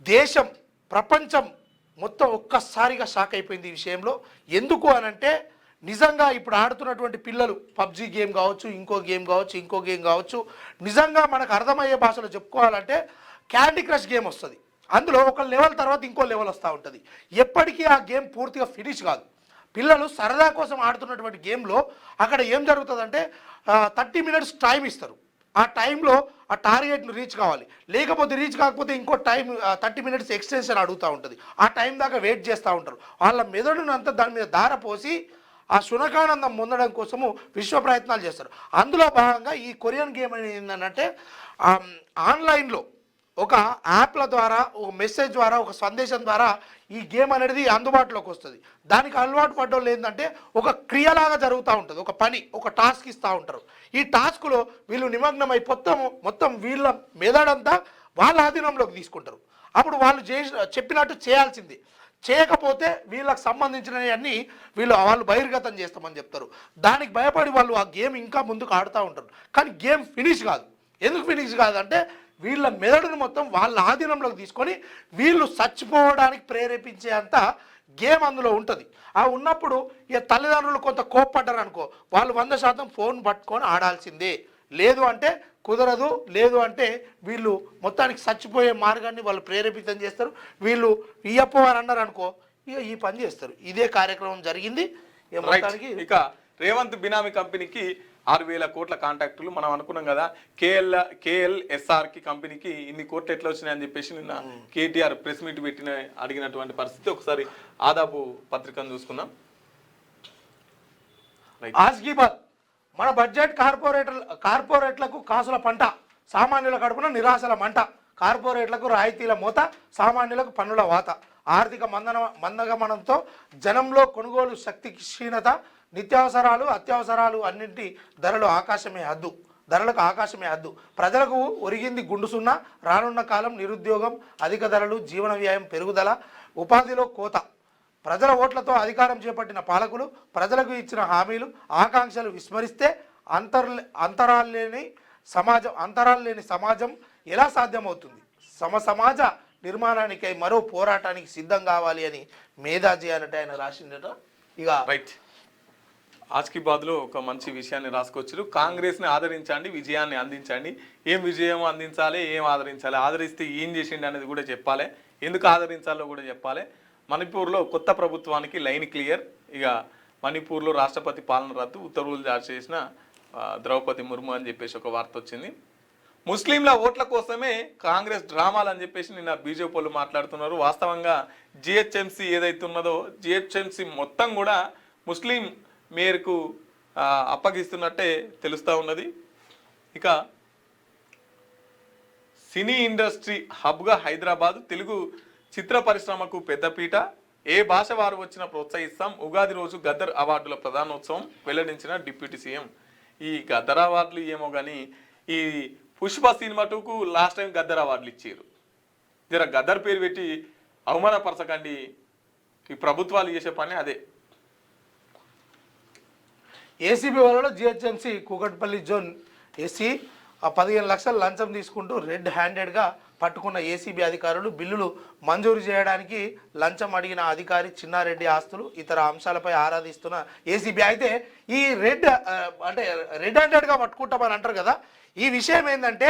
B: దేశం ప్రపంచం మొత్తం ఒక్కసారిగా షాక్ అయిపోయింది ఈ విషయంలో. ఎందుకు అనంటే నిజంగా ఇప్పుడు ఆడుతున్నటువంటి పిల్లలు పబ్జీ గేమ్ కావచ్చు ఇంకో గేమ్ కావచ్చు నిజంగా మనకు అర్థమయ్యే భాషలో చెప్పుకోవాలంటే క్యాండీ క్రష్ గేమ్ వస్తుంది. అందులో ఒక లెవెల్ తర్వాత ఇంకో లెవెల్ వస్తూ ఉంటుంది. ఎప్పటికీ ఆ గేమ్ పూర్తిగా ఫినిష్ కాదు. పిల్లలు సరదా కోసం ఆడుతున్నటువంటి గేమ్లో అక్కడ ఏం జరుగుతుందంటే 30 మినిట్స్ టైం ఇస్తారు. ఆ టైంలో ఆ టార్గెట్ను రీచ్ కావాలి, లేకపోతే రీచ్ కాకపోతే ఇంకో టైం 30 మినిట్స్ ఎక్స్టెన్షన్ అడుగుతూ ఉంటుంది. ఆ టైం దాకా వెయిట్ చేస్తూ ఉంటారు. వాళ్ళ మెదడును అంతా దాని మీద దారపోసి ఆ శునకానందం పొందడం కోసము విశ్వ ప్రయత్నాలు చేస్తారు. అందులో భాగంగా ఈ కొరియన్ గేమ్ అనేది ఏంటంటే ఆన్లైన్లో ఒక యాప్ల ద్వారా ఒక మెసేజ్ ద్వారా ఒక సందేశం ద్వారా ఈ గేమ్ అనేది అందుబాటులోకి వస్తుంది. దానికి అలవాటు పడ్డోళ్ళు ఏంటంటే ఒక క్రియలాగా జరుగుతూ ఉంటుంది. ఒక పని ఒక టాస్క్ ఇస్తూ ఉంటారు. ఈ టాస్క్లో వీళ్ళు నిమగ్నమై మొత్తం వీళ్ళ మెదడంతా వాళ్ళ ఆధీనంలోకి తీసుకుంటారు. అప్పుడు వాళ్ళు చెప్పినట్టు చేయాల్సింది. చేయకపోతే వీళ్ళకి సంబంధించినవన్నీ వాళ్ళు బహిర్గతం చేస్తామని చెప్తారు. దానికి భయపడి వాళ్ళు ఆ గేమ్ ఇంకా ముందుకు ఆడుతూ ఉంటారు. కానీ గేమ్ ఫినిష్ కాదు. ఎందుకు ఫినిష్ కాదంటే వీళ్ళ మెదడును మొత్తం వాళ్ళ ఆధీనంలోకి తీసుకొని వీళ్ళు చచ్చిపోవడానికి ప్రేరేపించే అంత గేమ్ అందులో ఉంటుంది. ఆ ఉన్నప్పుడు ఇక తల్లిదండ్రులు కొంత కోప్పడ్డారు అనుకో, వాళ్ళు 100% ఫోన్ పట్టుకొని ఆడాల్సిందే. లేదు అంటే కుదరదు. లేదు అంటే వీళ్ళు మొత్తానికి చచ్చిపోయే మార్గాన్ని వాళ్ళు ప్రేరేపితం చేస్తారు. వీళ్ళు ఇయ్యపో అని అన్నారు అనుకో, ఇక ఈ పని చేస్తారు. ఇదే కార్యక్రమం జరిగింది.
A: ఇక రేవంత్ బినామీ కంపెనీకి 6,000 కోట్ల కాంట్రాక్టులు మనం అనుకున్నాం కదా. కేఎల్ఎస్ఆర్కి కంపెనీకి ఇన్ని కోట్లు ఎట్లా వచ్చినాయని చెప్పేసి నిన్న కేటీఆర్ ప్రెస్ మీట్ అడిగినటువంటి పరిస్థితి. ఒకసారి ఆదాపు పత్రికను చూసుకుందాం.
B: ఆస్గీబాద్ మన బడ్జెట్ కార్పొరేట్లకు కాసుల పంట, సామాన్యుల కడుపున నిరాశల మంట. కార్పొరేట్లకు రాయితీల మూత, సామాన్యులకు పన్నుల వాత. ఆర్థిక మందగమనంతో జనంలో కొనుగోలు శక్తి క్షీణత, నిత్యావసరాలు అత్యవసరాలు అన్నింటి ధరలకు ఆకాశమే హద్దు. ప్రజలకు ఒరిగింది గుండు సున్నా. రానున్న కాలం నిరుద్యోగం, అధిక ధరలు, జీవన వ్యయం పెరుగుదల, ఉపాధిలో కోత. ప్రజల ఓట్లతో అధికారం చేపట్టిన పాలకులు ప్రజలకు ఇచ్చిన హామీలు ఆకాంక్షలు విస్మరిస్తే అంతరాలు లేని సమాజం ఎలా సాధ్యమవుతుంది? సమాజ నిర్మాణానికై మరో పోరాటానికి సిద్ధం కావాలి అని మేధాజీ అన్నట్టు ఆయన రాసిందట. ఇక
A: రైట్, ఆస్కీబాద్లో ఒక మంచి విషయాన్ని రాసుకొచ్చారు. కాంగ్రెస్ని ఆదరించండి, విజయాన్ని అందించండి. ఏం విజయం అందించాలి, ఏం ఆదరించాలి, ఆదరిస్తే ఏం చేసిండి అనేది కూడా చెప్పాలి, ఎందుకు ఆదరించాలో కూడా చెప్పాలి. మణిపూర్లో కొత్త ప్రభుత్వానికి లైన్ క్లియర్. ఇక మణిపూర్లో రాష్ట్రపతి పాలన రద్దు, ఉత్తర్వులు జారీ చేసిన ద్రౌపది ముర్ము అని చెప్పేసి ఒక వార్త వచ్చింది. ముస్లింల ఓట్ల కోసమే కాంగ్రెస్ డ్రామాలు అని చెప్పేసి నిన్న బీజేపీ వాళ్ళు మాట్లాడుతున్నారు. వాస్తవంగా జిహెచ్ఎంసీ ఏదైతే ఉన్నదో జిహెచ్ఎంసీ మొత్తం కూడా ముస్లిం మేరకు అప్పగిస్తున్నట్టే తెలుస్తూ ఉన్నది. ఇక సినీ ఇండస్ట్రీ హబ్గా హైదరాబాద్, తెలుగు చిత్ర పరిశ్రమకు పెద్దపీట, ఏ భాష వారు వచ్చినా ప్రోత్సహిస్తాం. ఉగాది రోజు గద్దర్ అవార్డుల ప్రధానోత్సవం వెల్లడించిన డిప్యూటీ సీఎం. ఈ గద్దర్ అవార్డులు ఏమో కానీ ఈ పుష్ప సినిమాకు లాస్ట్ టైం గద్దర్ అవార్డులు ఇచ్చారు. జర గద్దర్ పేరు పెట్టి అవమానపరచకండి. ఈ ప్రభుత్వాలు చేసే పని అదే.
B: ఏసీబీ వాళ్ళలో జిహెచ్ఎంసీ కూకట్పల్లి జోన్ ఎస్సీ 15 లక్షలు లంచం తీసుకుంటూ రెడ్ హ్యాండెడ్గా పట్టుకున్న ఏసీబీ అధికారులు మంజూరు చేయడానికి లంచం అడిగిన అధికారి చిన్నారెడ్డి ఆస్తులు ఇతర అంశాలపై ఆరాధిస్తున్న ఏసీబీ. అయితే ఈ రెడ్ హ్యాండెడ్గా పట్టుకుంటామని అంటారు కదా, ఈ విషయం ఏంటంటే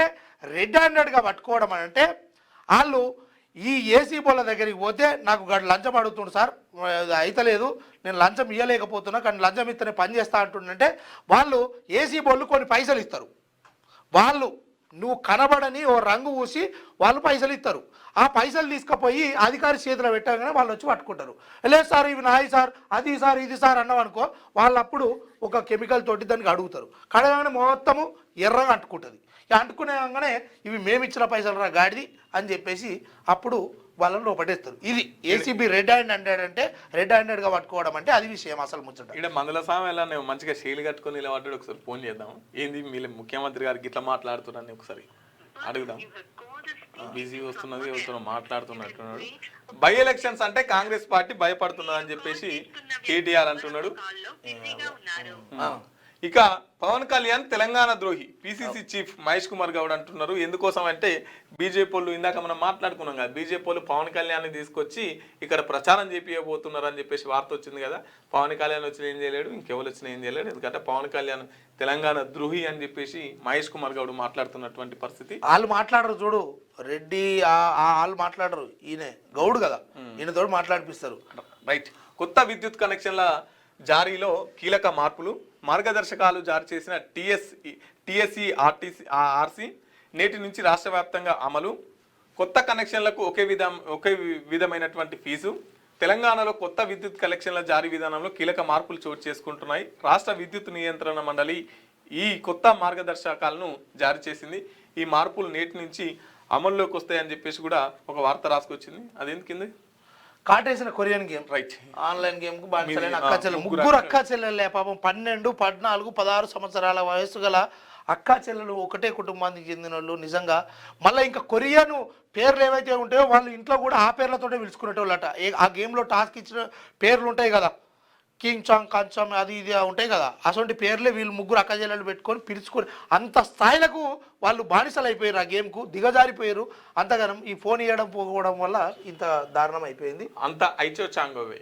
B: రెడ్ హ్యాండెడ్గా పట్టుకోవడం అని అంటే వాళ్ళు ఈ ఏసీబీల దగ్గరికి పోతే నాకు లంచం అడుగుతుండు సార్, అయితలేదు, నేను లంచం ఇవ్వలేకపోతున్నా, కానీ లంచం ఇస్తేనే పని చేస్తా అంటుండంటే వాళ్ళు ఏసీబీలు కొన్ని పైసలు ఇస్తారు. వాళ్ళు నువ్వు కనబడని ఓ రంగు పూసి వాళ్ళు పైసలు ఇస్తారు. ఆ పైసలు తీసుకుపోయి అధికారి చేతిలో పెట్టగానే వాళ్ళు వచ్చి పట్టుకుంటారు. లేదు సార్ ఇవి నాయి సార్, అది సార్, ఇది సార్ అన్నావు అనుకో, వాళ్ళు అప్పుడు ఒక కెమికల్ తోటి దానికి అడుగుతారు. కడగానే మొత్తము ఎర్రగా అంటుకుంటుంది. అంటుకునేగానే ఇవి మేము ఇచ్చిన పైసలు రా గాడిది అని చెప్పేసి అప్పుడు వాళ్ళని లోపడేస్తారు. ఇది ఏసీబీ రెడ్ హ్యాండెడ్ అంటే రెడ్ హ్యాండెడ్గా పట్టుకోవడం అంటే అది విషయం అసలు ముచ్చట.
A: ఇక్కడ మందుల సామె ఎలా నేను మంచిగా షేలు కట్టుకొని ఇలా పడ్డాడు. ఒకసారి ఫోన్ చేద్దాం. ఏంది మీ ముఖ్యమంత్రి గారికి ఇట్లా మాట్లాడుతున్నారని ఒకసారి అడుగుదాం. బిజీ వస్తున్నది, ఎవరితో మాట్లాడుతున్నట్టున్నాడు. బై ఎలక్షన్స్ అంటే కాంగ్రెస్ పార్టీ భయపడుతున్నది అని చెప్పేసి కేటీఆర్ అంటున్నాడు. ఇక పవన్ కళ్యాణ్ తెలంగాణ ద్రోహి పిసిసి చీఫ్ మహేష్ కుమార్ గౌడ్ అంటున్నారు. ఎందుకోసం అంటే బీజేపీ వాళ్ళు ఇందాక మనం మాట్లాడుకున్నాం కదా, బీజేపీ వాళ్ళు పవన్ కళ్యాణ్ తీసుకొచ్చి ఇక్కడ ప్రచారం చేపియబోతున్నారు అని చెప్పేసి వార్త వచ్చింది కదా. పవన్ కళ్యాణ్ వచ్చిన ఏం చేయలేడు, ఇంకెవరు వచ్చినా ఏం చేయలేడు. ఎందుకంటే పవన్ కళ్యాణ్ తెలంగాణ ద్రోహి అని చెప్పేసి మహేష్ కుమార్ గౌడ్ మాట్లాడుతున్నటువంటి పరిస్థితి.
B: వాళ్ళు మాట్లాడరు చూడు, రెడ్డి వాళ్ళు మాట్లాడరు, ఈయన గౌడ్ కదా, ఈయనతో మాట్లాడిపిస్తారు.
A: రైట్. కొత్త విద్యుత్ కనెక్షన్ల జారీలో కీలక మార్పులు, మార్గదర్శకాలు జారీ చేసిన టీఎస్ఈ ఆర్సీ నేటి నుంచి రాష్ట్ర వ్యాప్తంగా అమలు, కొత్త కనెక్షన్లకు ఒకే విధమైనటువంటి ఫీజు, తెలంగాణలో కొత్త విద్యుత్ కనెక్షన్ల జారీ విధానంలో కీలక మార్పులు చోటు చేసుకుంటున్నాయి. రాష్ట్ర విద్యుత్ నియంత్రణ మండలి ఈ కొత్త మార్గదర్శకాలను జారీ చేసింది. ఈ మార్పులు నేటి నుంచి అమల్లోకి వస్తాయని చెప్పేసి కూడా ఒక వార్త రాసుకొచ్చింది. అదేందుకింది
B: కాటేసిన Korean game,
A: right,
B: online game కు బానిసలైన అక్కా చెల్లెలు, ముగ్గురు అక్కా చెల్లెలే పాపం. 12, 14, 16 సంవత్సరాల వయసు గల అక్కా చెల్లెలు, ఒకటే కుటుంబానికి చెందిన వాళ్ళు. నిజంగా మళ్ళీ ఇంకా కొరియన్ పేర్లు ఏవైతే ఉంటాయో వాళ్ళు ఇంట్లో కూడా ఆ పేర్లతోనే పిలుచుకునేటోళ్ళట. ఆ గేమ్లో టాస్క్ ఇచ్చిన పేర్లు ఉంటాయి కదా, కింగ్ చాంగ్, కంచాంగ్, అది ఇది ఉంటాయి కదా, అటువంటి పేర్లే వీళ్ళు ముగ్గురు అక్క చెల్లెలు పెట్టుకొని పిలుచుకొని అంత స్థాయిలకు వాళ్ళు బానిసలు అయిపోయారు. ఆ గేమ్కు దిగజారిపోయారు. అంతగానం ఈ ఫోన్ ఇవ్వడం పోకపోవడం వల్ల ఇంత దారుణం అయిపోయింది.
A: అంత ఐచో చాంగోవే.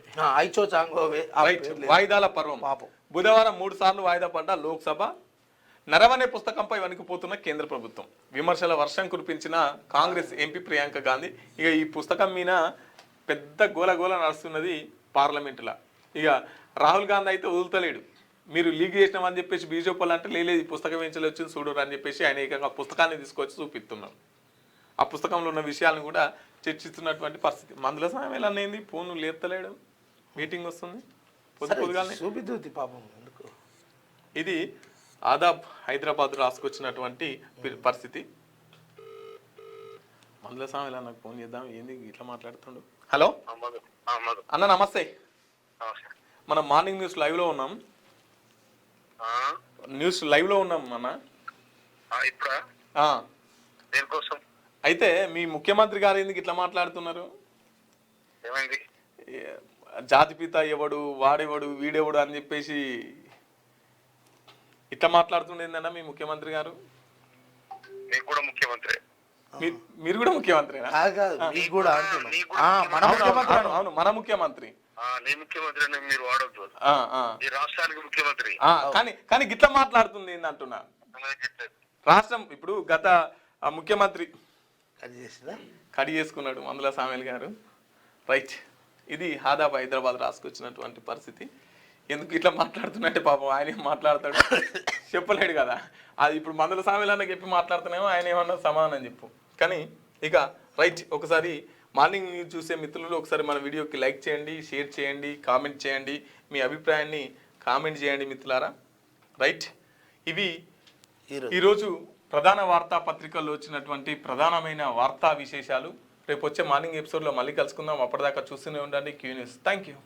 A: వాయిదాల పర్వం
B: పాపం.
A: బుధవారం 3 సార్లు వాయిదా పడ్డ లోక్సభ. నరవనే పుస్తకంపై వణికిపోతున్న కేంద్ర ప్రభుత్వం. విమర్శల వర్షం కురిపించిన కాంగ్రెస్ ఎంపీ ప్రియాంక గాంధీ. ఇక ఈ పుస్తకం మీద పెద్ద గోల నడుస్తున్నది పార్లమెంటులో. ఇక రాహుల్ గాంధీ అయితే వదులుతలేడు. మీరు లీక్ చేసినామని చెప్పేసి బీజేపీ వాళ్ళు అంటే లేదు, ఈ పుస్తకం ఏంచలే వచ్చింది చూడరు అని చెప్పేసి ఆయన ఏకంగా పుస్తకాన్ని తీసుకొచ్చి చూపిస్తున్నారు. ఆ పుస్తకంలో ఉన్న విషయాలను కూడా చర్చిస్తున్నటువంటి పరిస్థితి. మందుల సమయం ఎలా అయింది, ఫోన్ లేపుతలేడు, మీటింగ్ వస్తుంది పొద్దుగానే.
B: పాపం ఎందుకు
A: ఇది ఆదాబ్ హైదరాబాద్ రాసుకొచ్చినటువంటి పరిస్థితి. మందుల సమయం ఎలా నాకు ఫోన్ చేద్దాం, ఏంది ఇట్లా మాట్లాడుతుండు. హలో అన్న, నమస్తే. మనం మార్నింగ్ న్యూస్ లైవ్ లో ఉన్నాం. అన్న. అయితే మీ ముఖ్యమంత్రి గారు ఎందుకు ఇట్లా మాట్లాడుతున్నారు? జాతిపిత ఎవడు, వాడెవడు, వీడెవడు అని చెప్పేసి ఇట్లా మాట్లాడుతుండేందన్నా మీ ముఖ్యమంత్రి గారు? మీరు కూడా ముఖ్యమంత్రి. అవును, మన ముఖ్యమంత్రి.
D: మీరు వాడద్దు, ఈ రాష్ట్రానికి ముఖ్యమంత్రి.
A: కానీ గిట్లా మాట్లాడుతుంది ఏందంటున్నా. రాష్ట్రం ఇప్పుడు గత ముఖ్యమంత్రి కడి చేసుకున్నాడు మందుల సామెల్ గారు. రైట్. ఇది ఆదాబ్ హైదరాబాద్ రాసుకొచ్చినటువంటి పరిస్థితి. ఎందుకు ఇట్లా మాట్లాడుతున్నట్టే పాపం ఆయన ఏం మాట్లాడతాడు చెప్పలేడు కదా. అది ఇప్పుడు మందుల సామెల్ అన్న చెప్పి మాట్లాడుతున్నామో ఆయన ఏమన్నా సమాధానం చెప్పు. కానీ ఇక రైట్, ఒకసారి మార్నింగ్ న్యూస్ చూసే మిత్రులు ఒకసారి మన వీడియోకి లైక్ చేయండి, షేర్ చేయండి, కామెంట్ చేయండి, మీ అభిప్రాయాన్ని కామెంట్ చేయండి మిత్రులారా. రైట్. ఇవి ఈరోజు ప్రధాన వార్తా పత్రికల్లో వచ్చినటువంటి ప్రధానమైన వార్తా విశేషాలు. రేపు వచ్చే మార్నింగ్ ఎపిసోడ్లో మళ్ళీ కలుసుకుందాం. అప్పటిదాకా చూస్తూనే ఉండండి క్యూ న్యూస్. Thank you.